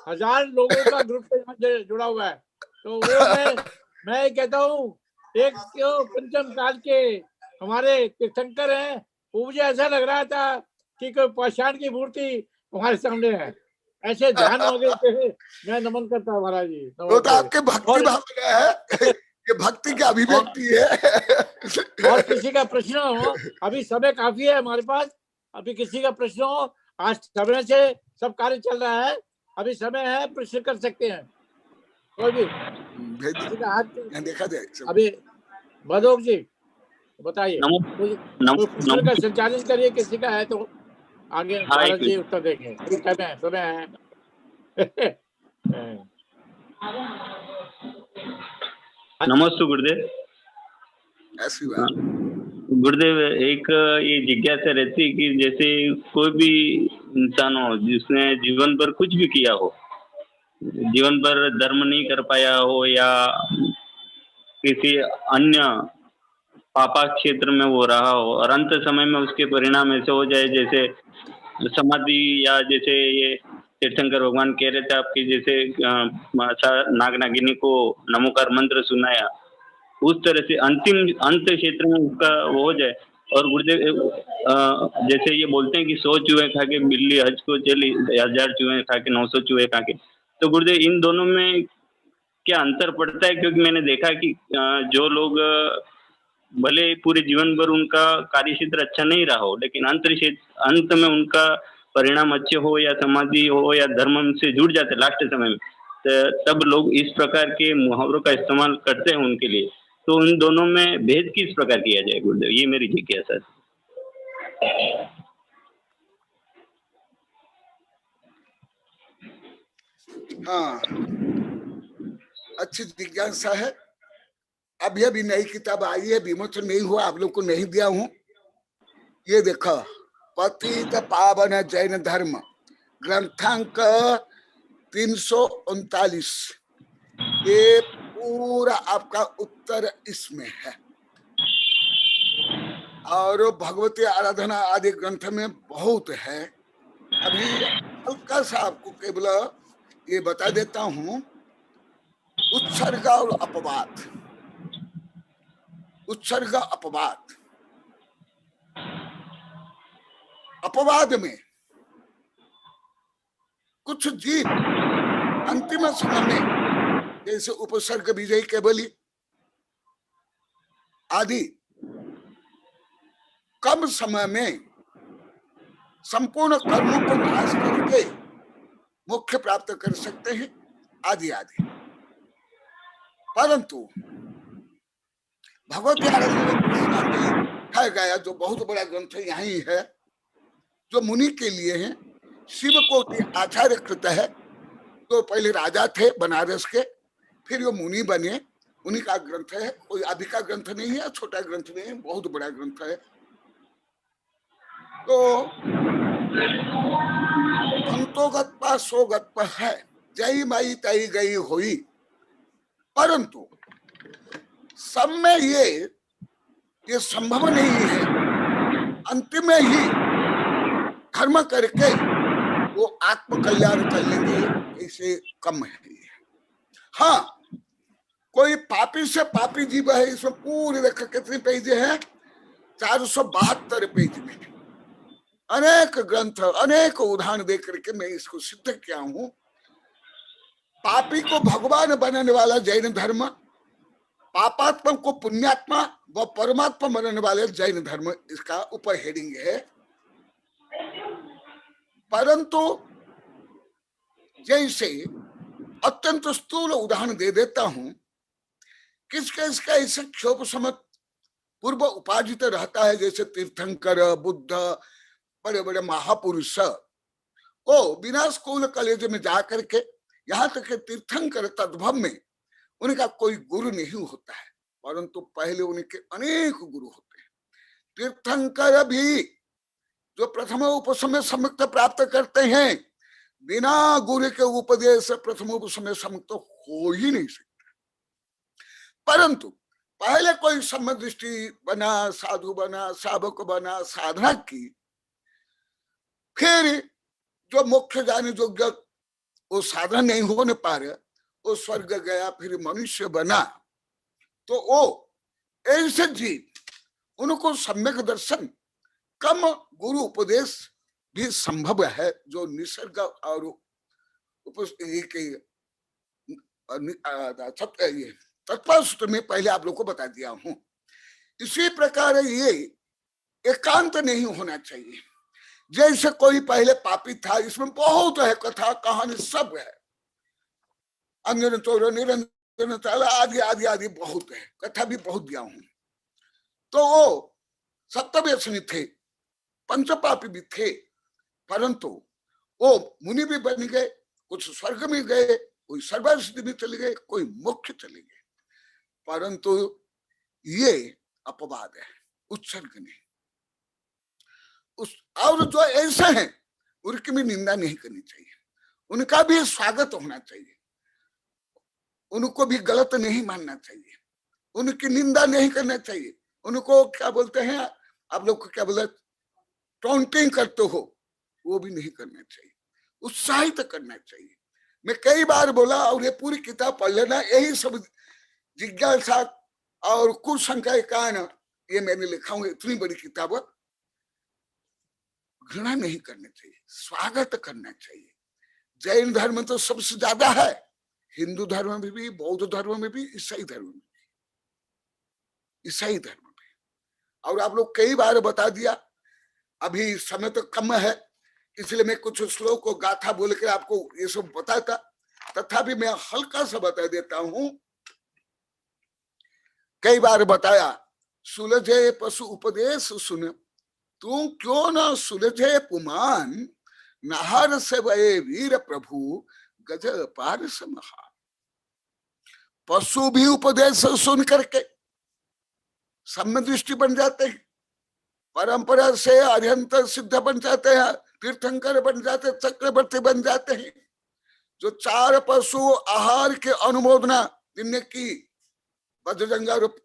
F: 1000 लोगों का ग्रुप जुड़ा हुआ है। तो वो मैं कहता हूँ, एक पंचम काल के हमारे तीर्थंकर हैं, वो मुझे ऐसा लग रहा था कि कोई पाषाण की मूर्ति हमारे सामने है। ऐसे ध्यान हो गए थे। मैं नमन करता हूँ महाराज जी।
D: वो तो आपके भक्ति भावना है, ये भक्ति की अभिव्यक्ति है।
F: और किसी का प्रश्न हो, अभी समय काफी है हमारे पास, अभी किसी का प्रश्न हो, आज समय से सब कार्य चल रहा है, अभी समय है, प्रश्न कर सकते हैं कोई भी।
D: देखा जाए
F: अभी मधोक जी बताइए, प्रश्न का संचालन करिए, किसी का है तो आगे महाराज जी उत्तर देंगे। समय है।
E: नमस्ते गुरुदेव। गुरुदेव, एक ये जिज्ञासा रहती है कि जैसे कोई भी इंसान हो जिसने जीवन पर कुछ भी किया हो, जीवन पर धर्म नहीं कर पाया हो या किसी अन्य पापा क्षेत्र में वो रहा हो और अंत समय में उसके परिणाम ऐसे हो जाए जैसे समाधि, या जैसे ये तीर्थंकर भगवान कह रहे थे आपकी, जैसे नागनागिनी को नमोकार मंत्र सुनाया, उस तरह से अंतिम अंत क्षेत्र में उसका वो हो जाए। और गुरुदेव जैसे ये बोलते हैं कि 100 चूहे खा के बिल्ली हज को चली, 1000 चूहे खा के 900 चूहे खा के, तो गुरुदेव इन दोनों में क्या अंतर पड़ता है? क्योंकि मैंने देखा कि जो लोग भले पूरे जीवन भर उनका कार्य क्षेत्र अच्छा नहीं रहा हो, लेकिन अंत में उनका परिणाम अच्छे हो या समाधि हो या धर्म से जुड़ जाते लास्ट समय में, तब लोग इस प्रकार के मुहावरों का इस्तेमाल करते हैं उनके लिए। तो उन दोनों में भेद किस प्रकार किया जाए गुरुदेव, ये मेरी जिज्ञासा है।
D: हाँ, अच्छी जिज्ञासा है। अभी नई किताब आई है, विमोचन नहीं हुआ, आप लोग को नहीं दिया हूं। ये देखो, पतित पावन जैन धर्म ग्रंथांक 339, ये पूरा आपका उत्तर इसमें है। और भगवती आराधना आदि ग्रंथ में बहुत है। अभी हल्का सा आपको केवल ये बता देता हूं, उत्सर्ग और अपवाद। उत्सर्ग अपवाद, अपवाद में कुछ जीव अंतिम समय में जैसे उपसर्ग विजयी केवली आदि कम समय में संपूर्ण कर्मों को नाश करके मोक्ष प्राप्त कर सकते हैं आदि आदि। परंतु भगवत लिखा गया जो बहुत बड़ा ग्रंथ यही है, जो मुनि के लिए है, शिव कोटि आचार्य कृत है। तो पहले राजा थे बनारस के, फिर वो मुनि बने, उन्हीं का ग्रंथ है। कोई अभी का ग्रंथ नहीं है, छोटा ग्रंथ नहीं है, बहुत बड़ा ग्रंथ है। तो अंतोगत सोगत है, जय माई तई गई हुई। परंतु सब में ये संभव नहीं है। अंतिम में ही धर्म करके वो आत्म कल्याण कर लेंगे, इसे कम है। हाँ, कोई पापी से पापी जीव है, इसमें पूरे देखा कितने पेज है, 472 पेज में अनेक ग्रंथ, अनेक उदाहरण दे करके मैं इसको सिद्ध किया हूं। पापी को भगवान बनाने वाला जैन धर्म, पापात्मा को पुण्यात्मा व परमात्मा बनाने वाले जैन धर्म, इसका ऊपर हेडिंग है। परंतु जैसे अत्यंत स्थूल उदाहरण दे देता हूं, किसका इसका ऐसे क्षोभ समय पूर्व उपार्जित रहता है, जैसे तीर्थंकर, बुद्ध, बड़े बड़े महापुरुष, वो बिना स्कूल कॉलेज में जाकर के, यहाँ तक कि तीर्थंकर तद्भव में उनका कोई गुरु नहीं होता है, परंतु पहले उनके अनेक गुरु होते हैं। तीर्थंकर भी जो प्रथम उपसमय समुक्त प्राप्त करते हैं, बिना गुरु के उपदेश प्रथम उपसमय समुक्त हो ही नहीं सकते। परंतु पहले कोई समदृष्टि बना, साधु बना, साधक बना, साधना की, फिर जो मोक्ष जाने योग्य वो साधना नहीं होने पा रहे, वो स्वर्ग गया, फिर मनुष्य बना, तो वो ऐसे जीव, उनको सम्यक दर्शन कम गुरु उपदेश भी संभव है, जो निसर्ग और तत्पर सूत्र में पहले आप लोग को बता दिया हूं। इसी प्रकार ये एकांत नहीं होना चाहिए। जैसे कोई पहले पापी था, इसमें बहुत है, कथा कहानी सब है, अंजन चोर निरंजन ताला आदि आदि आदि बहुत है, कथा भी बहुत दिया हूं। तो वो सप्तव्यसनी थे, पंचपापी भी थे, परंतु वो मुनि भी बन गए, कुछ स्वर्ग में गए, कोई सर्वसिद्धि में चले गए, कोई मोक्ष चले गए। परंतु ये अपवाद है, उत्सर्ग नहीं। और जो ऐसे हैं उनकी भी निंदा नहीं करनी चाहिए, उनका भी स्वागत होना चाहिए, उनको भी गलत नहीं मानना चाहिए, उनकी निंदा नहीं करना चाहिए। उनको क्या बोलते हैं आप लोग को, क्या बोलते, टॉन्टिंग करते हो, वो भी नहीं करना चाहिए, उत्साहित करना चाहिए। मैं कई बार बोला, और ये पूरी किताब पढ़ लेना, यही सब जिज्ञासा और कुशंका के कारण ये मैंने लिखा हूं। इतनी बड़ी किताब, घृणा नहीं करना चाहिए, स्वागत करना चाहिए। जैन धर्म तो सबसे ज्यादा है, हिंदू धर्म में भी, बौद्ध धर्म में भी, ईसाई धर्म में भी, ईसाई धर्म में। और आप लोग कई बार बता दिया, अभी समय तो कम है, इसलिए मैं कुछ श्लोक को गाथा बोल के आपको ये सब बताता, तथापि मैं हल्का सा बता देता हूं। कई बार बताया, सुलझे पशु उपदेश सुन, तू क्यों न सुलझे पुमान, नहर से वये वीर प्रभु गज पार समहा। पशु भी उपदेश सुन करके सम्य दृष्टि बन जाते हैं, परंपरा से अरिहंत सिद्ध बन जाते हैं, तीर्थंकर बन जाते, चक्रवर्ती बन जाते हैं। जो 4 पशु आहार के अनुमोदना जिनने की वज्रजंगा रूप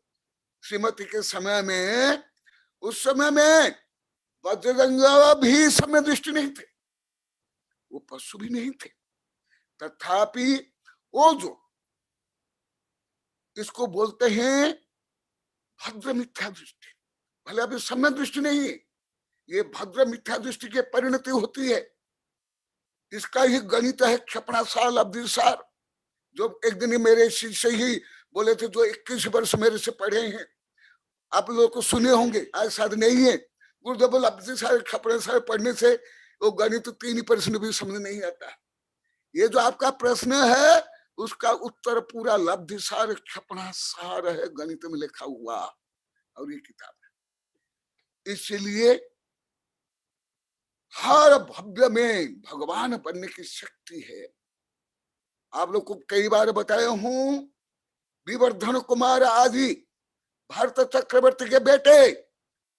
D: श्रीमती के समय में, उस समय में वज्रजंगा भी समय दृष्टि नहीं थे, वो पशु भी नहीं थे, तथापि वो जो इसको बोलते हैं भद्र मिथ्या दृष्टि, भले अभी समय दृष्टि नहीं, ये भद्र मिथ्या दृष्टि की परिणति होती है। इसका ही गणित है क्षपणासार अब्दिसार, जो एक दिन मेरे शिष्य ही बोले थे, जो 21 वर्ष मेरे से पढ़े हैं, आप लोग को सुने होंगे, आज शायद नहीं है। गुरुदेव अब्दिसार क्षपणासार पढ़ने से वो गणित 3% भी समझ नहीं आता। ये जो आपका प्रश्न है उसका उत्तर पूरा लब्धि सार क्षपणा सार है, गणित में लिखा हुआ, और ये किताब है। इसलिए हर भव्य में भगवान बनने की शक्ति है। आप लोग को कई बार बताया हूं, विवर्धन कुमार आदि भरत चक्रवर्ती के बेटे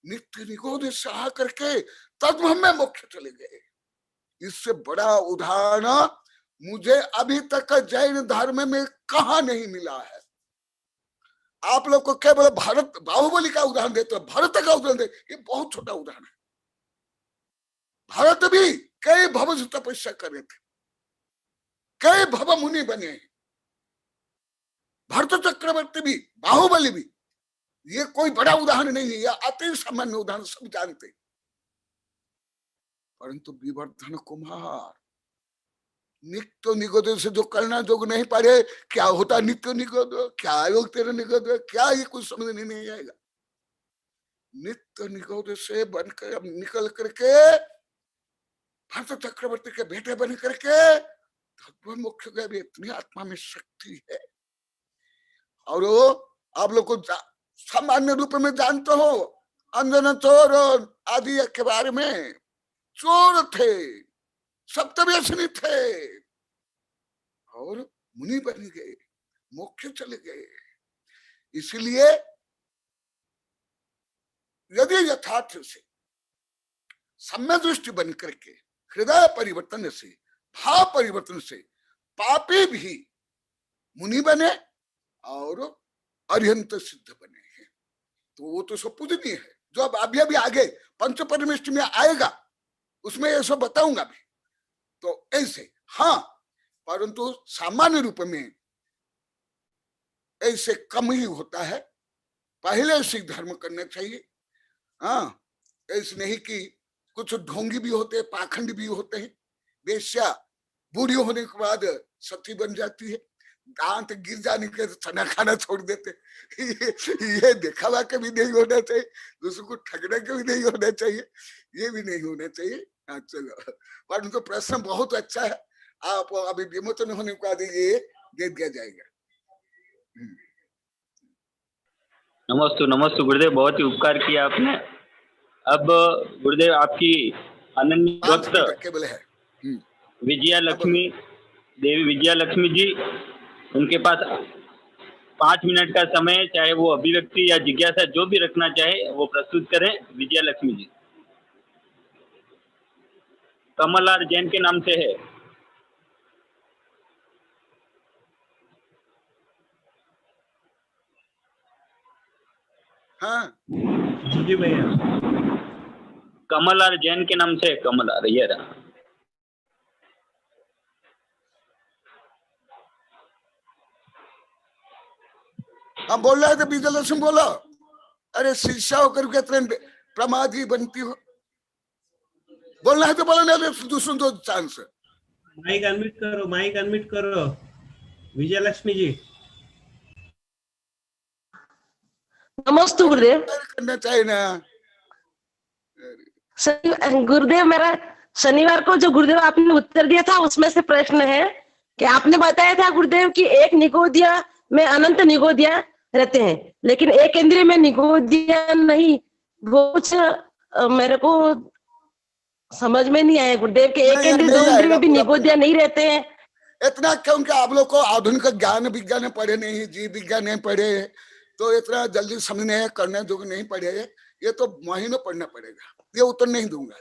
D: नित्य निगोद से आ करके तत्व में मोक्ष चले गए। इससे बड़ा उदाहरण मुझे अभी तक जैन धर्म में कहा नहीं मिला है। आप लोग को केवल भारत बाहुबली का उदाहरण देते हो, भरत का उदाहरण दे, ये बहुत छोटा उदाहरण है। भरत भी कई भव से तपस्या कर रहे थे, कई भव मुनि बने। भरत चक्रवर्ती भी, बाहुबली भी, ये कोई बड़ा उदाहरण नहीं है, यह अति सामान्य उदाहरण, सब जानते। परंतु विवर्धन कुमार नित्य निगोद से जो करना जोग नहीं पाए, क्या होता नित्य निगोद, क्या योग तेरा निगोद, क्या ये कुछ समझ नहीं आएगा। नित्य निगोद से बनकर निकल करके भरत चक्रवर्ती के बेटे बन करके भगवान मोक्ष गए भी। इतनी आत्मा में शक्ति है। और आप लोग को सामान्य रूप में जानते हो, अंजन चोर आदि के बारे में, चोर थे, सप्तव्यसनी थे और मुनि बन गए, मोक्ष चले गए। इसलिए यदि यथार्थ से सम्य दृष्टि बन करके हृदय परिवर्तन से, भाव परिवर्तन से पापी भी मुनि बने और अरिहंत सिद्ध बने हैं, तो वो तो सब पूजनीय है। जो अब अभी आगे पंच परमेष्ठ में आएगा उसमें ये सब बताऊंगा भी। तो ऐसे हाँ, परंतु सामान्य रूप में ऐसे कम ही होता है। पहले से धर्म करना चाहिए। हाँ, ऐसे नहीं कि कुछ ढोंगी भी होते हैं, पाखंड भी होते हैं। वेश्या बूढ़ी होने के बाद सती बन जाती है, दांत गिर जाने के चना खाना छोड़ देते। ये दिखावा के भी नहीं होना चाहिए, दूसरों को ठगने के भी नहीं होना चाहिए, ये भी नहीं होना चाहिए। हाँ चलो, परंतु प्रश्न बहुत अच्छा है। आप अभी विमोचन होने के बाद ये दे दिया जाएगा।
E: नमस्ते नमस्ते गुरुदेव, बहुत ही उपकार किया आपने। अब गुरुदेव आपकी अनन्य भक्त
D: केवल है
E: विजया लक्ष्मी देवी, विजया लक्ष्मी जी, उनके पास 5 मिनट का समय, चाहे वो अभिव्यक्ति या जिज्ञासा जो भी रखना चाहे वो प्रस्तुत करें। विजया लक्ष्मी जी कमल आर जैन के नाम से है।
D: हाँ
C: जी भैया,
E: कमल आर जैन के नाम से, कमल आर, ये रहा।
D: हम बोल रहे थे विजय लक्ष्मी बोलो। अरे शिष्या होकर के इतने प्रमादी बनती हो, बोलना है तो बोलो, नहीं दूसरों दो चांस।
C: माइक अनम्यूट करो, माइक अनम्यूट करो विजय लक्ष्मी जी।
G: नमस्ते गुरुदेव।
D: करना चाहिए ना
G: गुरुदेव, मेरा शनिवार को जो गुरुदेव आपने उत्तर दिया था उसमें से प्रश्न है कि आपने बताया था गुरुदेव कि एक निगोदिया में अनंत निगोदिया रहते हैं, लेकिन एक इंद्रिय में निगोदिया नहीं। वो कुछ मेरे को समझ में नहीं आया गुरुदेव के एक इंद्रिय दो इंद्रिय में भी निगोदिया नहीं रहते हैं।
D: इतना क्योंकि आप लोग को आधुनिक ज्ञान विज्ञान पढ़े नहीं, जीव विज्ञान नहीं पढ़े, तो इतना जल्दी समझने करने जो नहीं पढ़े, ये तो महीनों पढ़ना पड़ेगा। ये उत्तर नहीं दूंगा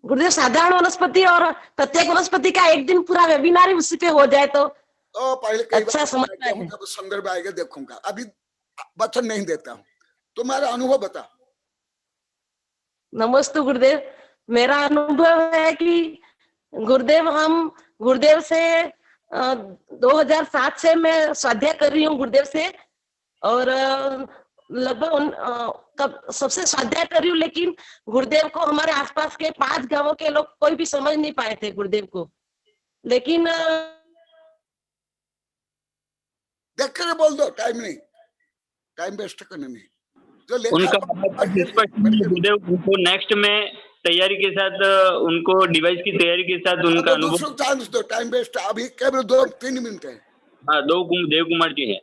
G: गुरुदेव। साधारण वनस्पति और प्रत्येक वनस्पति का एक दिन पूरा वेबिनार उसी पे हो जाए तो
D: पहले
G: अच्छा समझ में आएगा।
D: जब संदर्भ आएगा देखूंगा, अभी वचन नहीं देता हूँ। तुम्हारा अनुभव बता।
G: नमस्ते गुरुदेव। मेरा अनुभव है कि गुरुदेव, हम गुरुदेव से 2007 से मैं स्वाध्याय कर रही हूँ गुरुदेव से, और लगभग कब सबसे स्वाध्याय कर रही हूँ, लेकिन गुरुदेव को हमारे आसपास के 5 गांवों के लोग कोई भी समझ नहीं पाए थे गुरुदेव को। लेकिन
D: देख कर बोल दो, टाइम नहीं, टाइम वेस्ट करना नहीं। जो
E: उनका गुरुदेव, उनको नेक्स्ट में तैयारी के साथ उनको डिवाइस की तैयारी के साथ उनका अनुभव।
D: दूसरों चांस दो, टाइम वेस्ट, अभी केवल 2-3 मिनट है।
E: हाँ, देव कुमार जी है।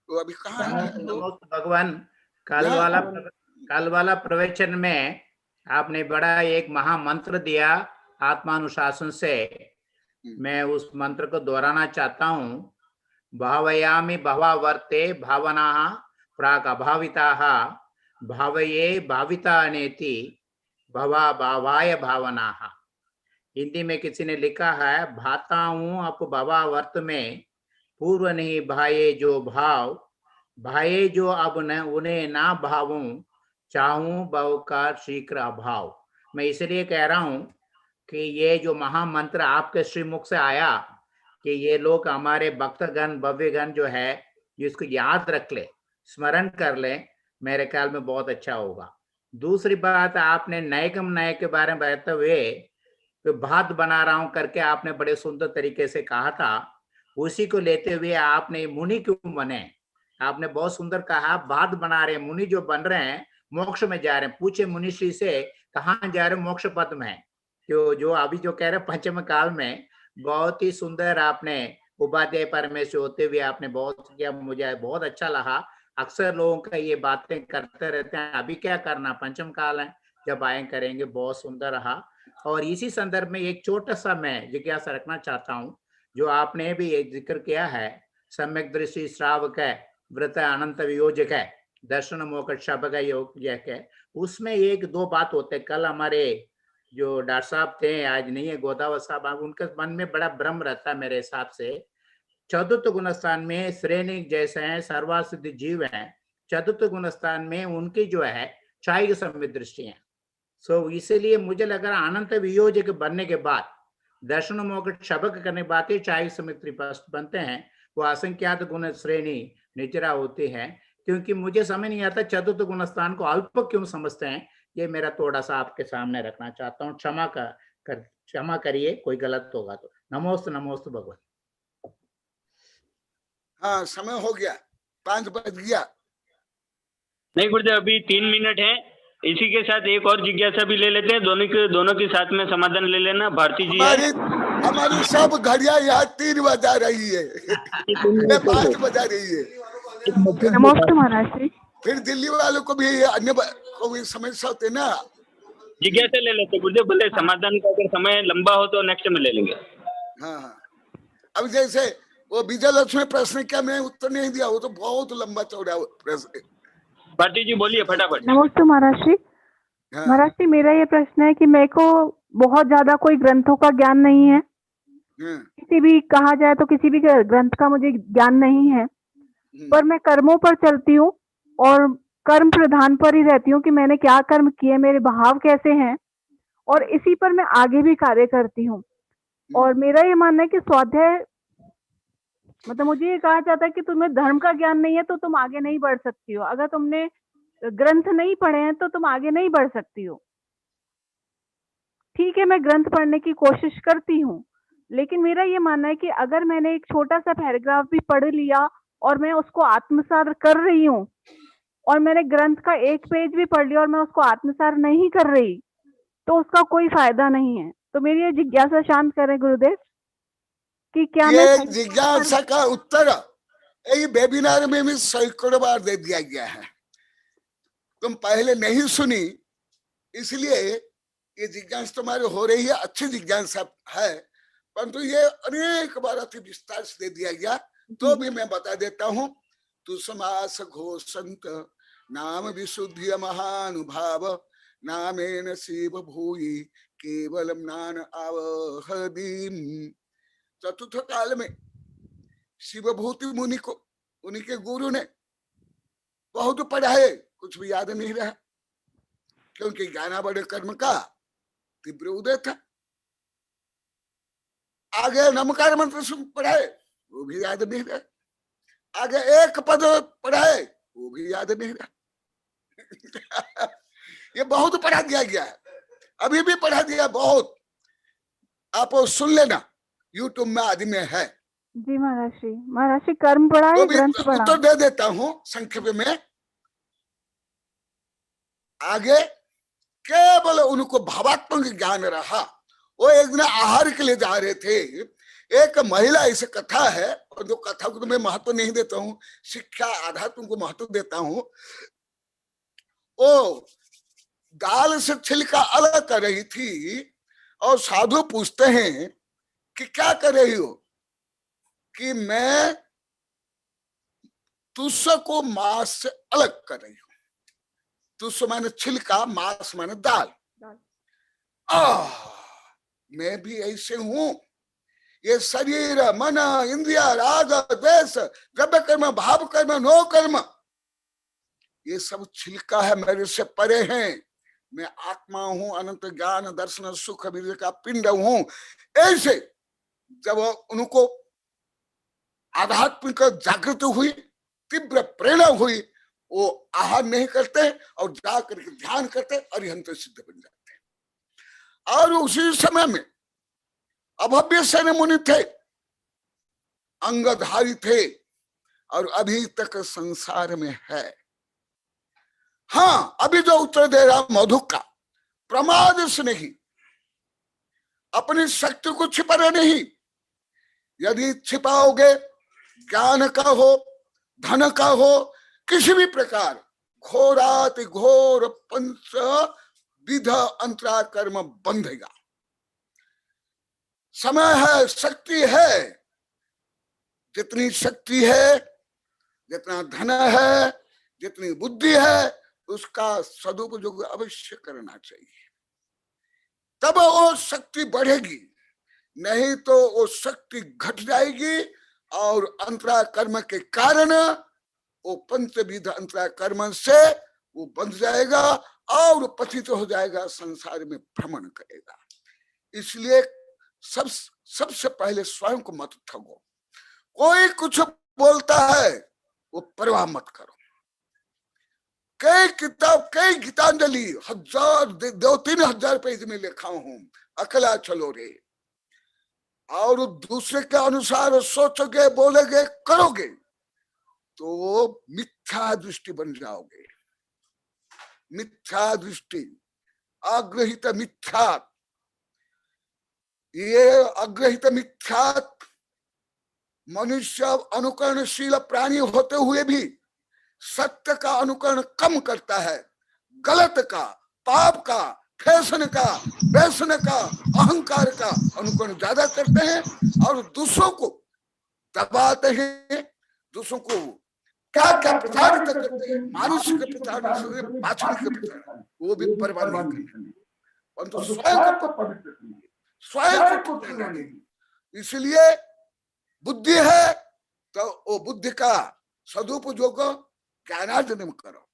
D: वो अभी कहाँ है?
A: भगवान, कल वाला प्रवचन में आपने बड़ा एक महामंत्र दिया आत्मानुशासन से। मैं उस मंत्र को दोहराना चाहता हूँ। भावयामि भावावर्ते भावना प्राक अभाविताः भावये भावितानेति भवा भावाय भावनाः। हिंदी में किसी ने लिखा है, भाता हूँ अप भावावर्त में, पूर्व नहीं भाये जो भाव, भाये जो अब न उन्हें ना भावूं, चाहूं भाव का शीघ्र अभाव। मैं इसलिए कह रहा हूं कि ये जो महामंत्र आपके श्रीमुख से आया कि ये लोग हमारे भक्तगण भव्यगण जो है इसको याद रख ले, स्मरण कर ले, मेरे ख्याल में बहुत अच्छा होगा। दूसरी बात, आपने नयकम नय के बारे में बताते हुए भात बना रहा हूं करके आपने बड़े सुंदर तरीके से कहा था। उसी को लेते हुए आपने मुनि क्यों बने, आपने बहुत सुंदर कहा, भात बना रहे मुनि जो बन रहे हैं मोक्ष में जा रहे हैं। पूछे मुनिश्री से कहाँ जा रहे, मोक्ष पद में। जो अभी जो कह रहे पंचम काल में, बहुत ही सुंदर आपने उपाध्याय परमेश्वर होते हुए आपने बहुत किया, मुझे बहुत अच्छा लगा। अक्सर लोगों का ये बातें करते रहते हैं, अभी क्या करना, पंचम काल है, जब आए करेंगे। बहुत सुंदर रहा। और इसी संदर्भ में एक छोटा सा मैं जिज्ञासा रखना चाहता हूँ, जो आपने भी एक जिक्र किया है, सम्यक दृष्टि श्रावक है, व्रत अनंत वियोजक है, दर्शन मोक्ष शब्द का योजक है। उसमें एक दो बात होते, कल हमारे जो डॉक्टर साहब थे, आज नहीं है गोदावरी साहब, उनके मन में बड़ा भ्रम रहता है मेरे हिसाब से। चतुर्थ गुण स्थान में श्रेणी जैसे हैं, सर्वासिद्ध जीव हैं, चतुर्थ गुण स्थान में उनकी जो है चाय संवित दृष्टि है। सो इसीलिए मुझे लग रहा अनंत वियोजक बनने के बाद, दर्शन मोक्ष शब्द करने के बाद चाय समित्र बनते हैं, वो असंख्यात गुण श्रेणी निचरा होती है। क्योंकि मुझे समझ नहीं आता चतुर्थ गुण स्थान को अल्प क्यों समझते हैं, ये मेरा थोड़ा सा आपके सामने रखना चाहता हूँ। क्षमा करिए कोई गलत होगा तो। नमोस्तु नमोस्तु भगवान।
D: हाँ, समय हो गया, 5 बज गया।
E: नहीं गुरुदेव, अभी 3 मिनट है। इसी के साथ एक और जिज्ञासा भी ले लेते हैं, दोनों के साथ में समाधान ले लेना। भारती जी
D: हमारी सब घड़ियां यहाँ 3 बजा रही है, 5 बजा रही है।
H: नमस्ते महाराज जी।
D: फिर दिल्ली वालों को भी अन्य को भी समस्या होते ना,
E: जिज्ञासा ले लेते गुरुदेव, भले समाधान का अगर समय लंबा हो तो नेक्स्ट में ले लेंगे।
D: हाँ, अब जैसे वो विजय लक्ष्मी प्रश्न क्या मैं उत्तर नहीं दिया, वो तो बहुत लंबा चौड़ा प्रश्न।
E: भारती जी बोलिए फटाफट।
H: नमस्ते महाराज जी।
D: हाँ।
H: महाराज जी, मेरा ये प्रश्न है कि मेरे को बहुत ज्यादा कोई ग्रंथों का ज्ञान नहीं है, किसी भी कहा जाए तो किसी भी ग्रंथ का मुझे ज्ञान नहीं है, पर मैं कर्मों पर चलती हूँ और कर्म प्रधान पर ही रहती हूँ कि मैंने क्या कर्म किए, मेरे भाव कैसे हैं, और इसी पर मैं आगे भी कार्य करती हूँ। और मेरा ये मानना है कि स्वाध्याय, मतलब मुझे ये कहा जाता है कि तुम्हें धर्म का ज्ञान नहीं है तो तुम आगे नहीं बढ़ सकती हो, अगर तुमने ग्रंथ नहीं पढ़े हैं तो तुम आगे नहीं बढ़ सकती हो। ठीक है, मैं ग्रंथ पढ़ने की कोशिश करती हूँ, लेकिन मेरा ये मानना है कि अगर मैंने एक छोटा सा पैराग्राफ भी पढ़ लिया और मैं उसको आत्मसात कर रही हूँ, और मैंने ग्रंथ का 1 पेज भी पढ़ लिया और मैं उसको आत्मसात नहीं कर रही, तो उसका कोई फायदा नहीं है। तो मेरी ये जिज्ञासा शांत करें गुरुदेव कि क्या
D: ये जिज्ञासा का उत्तर ये वेबिनार में भी सैकड़ों बार दे दिया गया है, तुम पहले नहीं सुनी, इसलिए ये जिज्ञासा तुम्हारी हो रही है, अच्छी जिज्ञासा है, परंतु ये अनेक बार अति विस्तार से दे दिया गया। तो भी मैं बता देता हूँ, तु समास घोषंत नाम विशुद्धि महानुभाव नामेन शिव भूयि केवलम नान आवहदीम। चतुर्थ काल में शिवभूति मुनि को उनके गुरु ने बहुत पढ़ाए, कुछ भी याद नहीं रहा, क्योंकि ज्ञानावर्ण कर्म का तीव्र उदय था। आगे नमकार मंत्र पढ़ाए, वो भी याद नहीं रहा, आगे 1 पद पढ़ाए, वो भी याद नहीं रहा। ये बहुत पढ़ा दिया गया है, अभी भी पढ़ा दिया बहुत, आप सुन लेना। यूट्यूब में आदि में है।
H: जी महाराज श्री, महाराज श्री कर्म पढ़ा
D: तो
H: है,
D: भी
H: ग्रंथ पढ़ा?
D: उत्तर दे देता हूं संक्षेप में। आगे केवल उनको भावात्मक ज्ञान रहा। वो एक दिन आहार के लिए जा रहे थे, एक महिला, ऐसे कथा है, और जो कथा को तो मैं महत्व नहीं देता हूँ, शिक्षा आध्यात्म को महत्व देता हूँ। वो दाल से छिलका अलग कर रही थी और साधु पूछते हैं कि क्या कर रही हो? कि मैं तुस्स को मांस से अलग कर रही हूं। तुस्स माने छिलका, मांस माने दाल। मैं भी ऐसे हूं। ये शरीर, मन, इंद्रिया, राग, द्वेष, द्रव्य कर्म, भाव कर्म, नो कर्म, ये सब छिलका है, मेरे से परे हैं। मैं आत्मा हूं, अनंत ज्ञान दर्शन सुख वीर्य का पिंड हूं। ऐसे जब उनको आध्यात्मिक जागृति हुई, तीव्र प्रेरणा हुई, वो आहार नहीं करते और जाकर के ध्यान करते, अरिहंत सिद्ध बन जाते। और उसी समय में अभव्य सेन मुनि थे, अंगधारी थे, और अभी तक संसार में है। हाँ, अभी जो उत्तर दे रहा मधु का, प्रमाद से नहीं, अपनी शक्ति को छिपाना नहीं। यदि छिपाओगे, ज्ञान का हो, धन का हो, किसी भी प्रकार, घोराति घोर पंच विध अंतरा कर्म बंधेगा। समय है, शक्ति है, जितनी शक्ति है, जितना धन है, जितनी बुद्धि है, उसका सदुपयोग अवश्य करना चाहिए, तब वो शक्ति बढ़ेगी। नहीं तो वो शक्ति घट जाएगी और अंतरा कर्म के कारण वो पंचविध अंतरा कर्म से वो बंध जाएगा और पतित हो जाएगा, संसार में भ्रमण करेगा। इसलिए सबसे पहले स्वयं को मत ठगो। कोई कुछ बोलता है वो परवाह मत करो। कई किताब, कई गीतांजलि 2-3 हजार पेज में लिखा हूं, अकेला चलो रे, और दूसरे के अनुसार सोचोगे, बोलोगे, करोगे तो मिथ्या दृष्टि बन जाओगे। मिथ्या दृष्टि, अग्रहित मिथ्या, ये अग्रहित मिथ्या मनुष्य अनुकरणशील प्राणी होते हुए भी सत्य का अनुकरण कम करता है, गलत का, पाप का, फैशन का, व्यसन का, अहंकार का अनुकरण ज्यादा करते हैं और दूसरों को दबाते हैं, दूसरों को क्या क्या प्रचारित करते हैं, मानसिक प्रचार, वाचनिक प्रचार, वो भी परवाह नहीं करते, परंतु स्वयं को नहीं। इसलिए बुद्धि है तो वो बुद्धि का सदुपयोग ज्ञानार्जन में करो,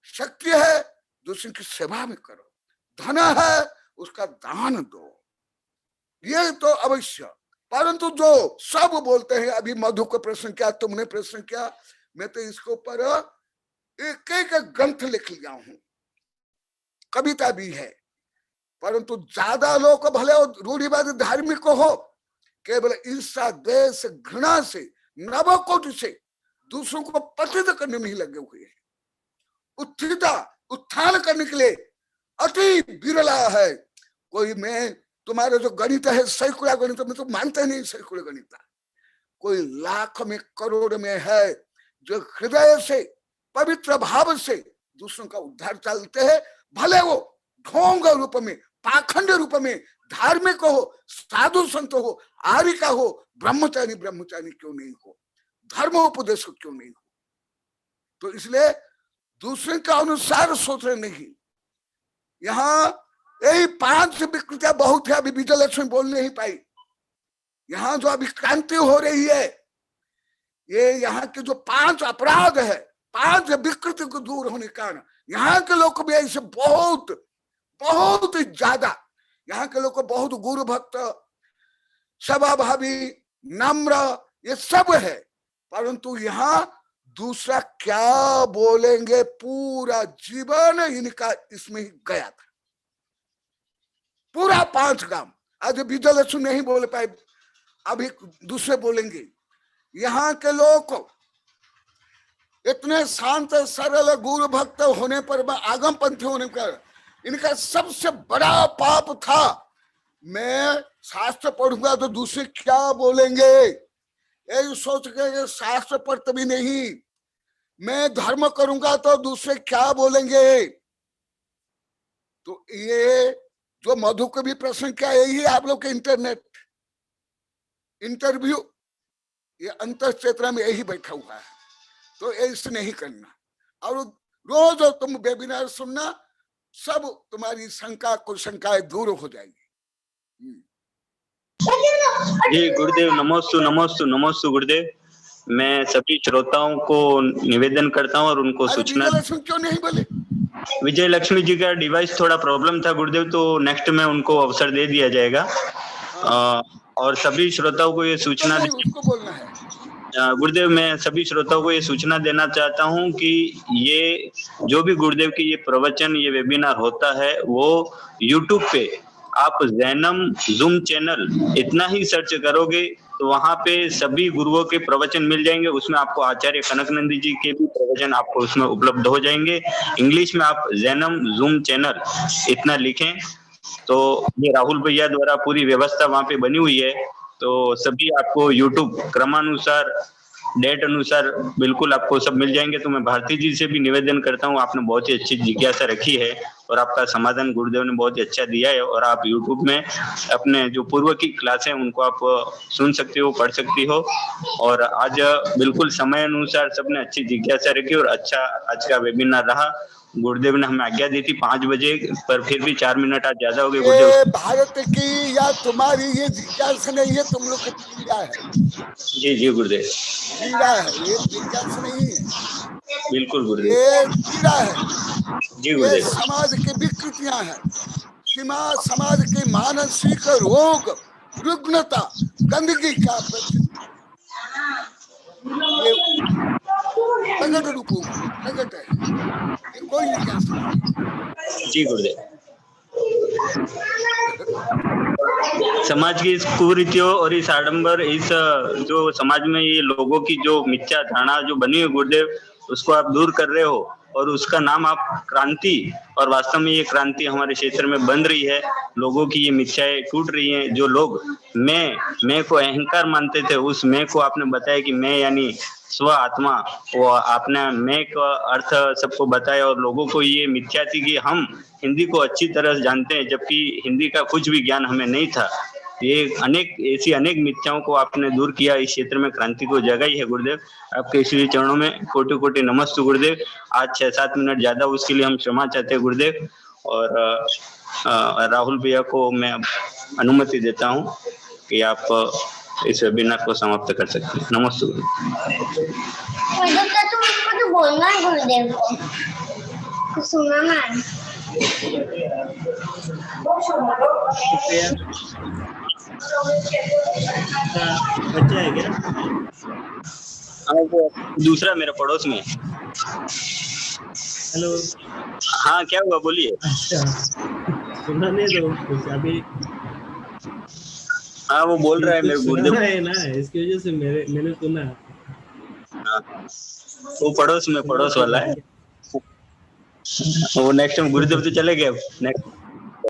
D: शक्ति है दूसरे की सेवा में करो, धन है उसका दान दो, ये तो अवश्य। परंतु जो सब बोलते हैं, अभी मधु को प्रश्न किया, तुमने प्रश्न किया, मैं तो इसके ऊपर एक एक ग्रंथ लिख लिया हूं, कविता भी है, परंतु ज्यादा लोग भले रूढ़िवादी धार्मिक हो, केवल ईर्षा, द्वेष, घृणा से, नवकोटि से दूसरों को पतित करने में ही लगे हुए हैं। उत्थान करने के लिए अति विरला है। कोई, मैं तुम्हारे जो गणित है सैकड़ा गणित में तो मानते नहीं, सैकड़ा गणित कोई लाख में करोड़ में है, जो हृदय से पवित्र भाव से दूसरों का उद्धार चाहते हैं, भले वो ढोंग रूप में, पाखंड रूप में, धार्मिक हो, साधु संत हो, आर्य हो, ब्रह्मचारी क्यों नहीं हो, धर्मोपदेश क्यों नहीं हो। तो इसलिए दूसरे का अनुसार सोच रहे नहीं। यहाँ यही 5 विकृतियां बहुत है, अभी विजयलक्ष्मी बोल नहीं पाई। यहाँ जो अभी क्रांति हो रही है, ये यहाँ के जो 5 अपराध है, 5 विकृति को दूर होने के कारण यहाँ के लोग भी ऐसे बहुत बहुत ज्यादा, यहाँ के लोग बहुत गुरु भक्त, सभाभावी, नम्र, ये सब है, परंतु यहाँ दूसरा क्या बोलेंगे, पूरा जीवन इनका इसमें ही गया था, पूरा 5 गांव। आज विजयलक्ष्मी नहीं बोल पाए, अभी दूसरे बोलेंगे। यहाँ के लोग इतने शांत सरल गुरु भक्त होने पर, आगम पंथी होने पर, इनका सबसे बड़ा पाप था, मैं शास्त्र पढ़ूंगा तो दूसरे क्या बोलेंगे, यही सोच के शास्त्र पढ़ते भी नहीं, मैं धर्म करूंगा तो दूसरे क्या बोलेंगे। तो ये जो मधु को भी प्रश्न क्या, यही आप लोग के इंटरनेट इंटरव्यू, ये अंतर चेतना में यही बैठा हुआ है। तो ऐसे नहीं करना, और रोज तुम वेबिनार सुनना, सब तुम्हारी शंका कुशंकाएं दूर हो जाएगी।
E: जी गुरुदेव, नमोस्तु नमोस्तु नमोस्तु गुरुदेव। मैं सभी श्रोताओं को निवेदन करता हूं और उनको सूचना।
D: क्यों नहीं बोले?
E: विजय लक्ष्मी जी का डिवाइस थोड़ा प्रॉब्लम था गुरुदेव, तो नेक्स्ट में उनको अवसर दे दिया जाएगा। और सभी श्रोताओं को ये सूचना
D: उसको बोलना है।
E: गुरुदेव, मैं सभी श्रोताओं को ये सूचना देना चाहता हूं कि ये जो भी गुरुदेव की ये प्रवचन, ये वेबिनार होता है, वो YouTube पे आप जैनम जूम चैनल इतना ही सर्च करोगे तो वहां पे सभी गुरुओं के प्रवचन मिल जाएंगे। उसमें आपको आचार्य कनकनंदी जी के भी प्रवचन आपको उसमें उपलब्ध हो जाएंगे। इंग्लिश में आप जैनम जूम चैनल इतना लिखें तो ये राहुल भैया द्वारा पूरी व्यवस्था वहां पे बनी हुई है। तो सभी आपको YouTube क्रमानुसार, डेट अनुसार बिल्कुल आपको सब मिल जाएंगे। तो मैं भारती जी से भी निवेदन करता हूँ, आपने बहुत ही अच्छी जिज्ञासा रखी है और आपका समाधान गुरुदेव ने बहुत ही अच्छा दिया है। और आप YouTube में अपने जो पूर्व की क्लास है उनको आप सुन सकते हो, पढ़ सकती हो। और आज बिल्कुल समय अनुसार सबने अच्छी जिज्ञासा रखी और अच्छा आज का वेबिनार रहा। गुरुदेव ने हमें आज्ञा दी थी 5 बजे, पर फिर भी 4 मिनट आज ज्यादा हो गए गुरुदेव।
D: भारत की या तुम्हारी ये जिज्ञासा नहीं है, तुम लोग की पीड़ा है।
E: जी जी गुरुदेव,
D: पीड़ा है, ये जिज्ञासा नहीं है।
E: बिल्कुल गुरुदेव,
D: ये पीड़ा है।
E: जी गुरुदेव।
D: ये समाज की विकृतियां हैं, समाज के मानसिक रोग, रुग्णता, गंदगी का प्रकट रूप प्रकट है, ये कोई नहीं कह सकता।
E: जी गुरुदेव। समाज की इस कुरीतियों और इस आडंबर, इस जो समाज में ये लोगों की जो मिथ्या धारणा जो बनी हुई गुरुदेव, उसको आप दूर कर रहे हो और उसका नाम आप क्रांति, और वास्तव में ये क्रांति हमारे क्षेत्र में बन रही है। लोगों की ये मिथ्याएं टूट रही हैं। जो लोग मैं को अहंकार मानते थे, उस मैं को आपने बताया कि मैं यानी स्व आत्मा, वो आपने मैं का अर्थ सबको बताया। और लोगों को ये मिथ्या थी कि हम हिंदी को अच्छी तरह जानते हैं, जबकि हिंदी का कुछ भी ज्ञान हमें नहीं था। ये अनेक मिथ्याओं को आपने दूर किया, इस क्षेत्र में क्रांति को जगाई है गुरुदेव। आपके श्री चरणों में कोटि कोटि नमस्ते गुरुदेव। आज 6-7 मिनट ज्यादा, उसके लिए हम क्षमा चाहते हैं गुरुदेव। और राहुल भैया को मैं अनुमति देता हूँ कि आप इस वेबिनार को समाप्त कर सकते हैं। नमस्ते गुरुदेव।
I: तो बोलना है गुरुदेव को, सुनाना है।
C: बच्चा है क्या?
E: हाँ, वो दूसरा मेरा पड़ोस में।
C: हेलो।
E: हाँ, क्या हुआ, बोलिए।
C: अच्छा, सुनाने दो कुछ अभी।
E: हाँ, वो बोल रहा है मेरे गुरुदेव
C: है ना, इसकी वजह से मैंने सुना।
E: हाँ, वो पड़ोस वाला है। वो नेक्स्ट टाइम गुरुदेव तो चले गए। नेक्स्ट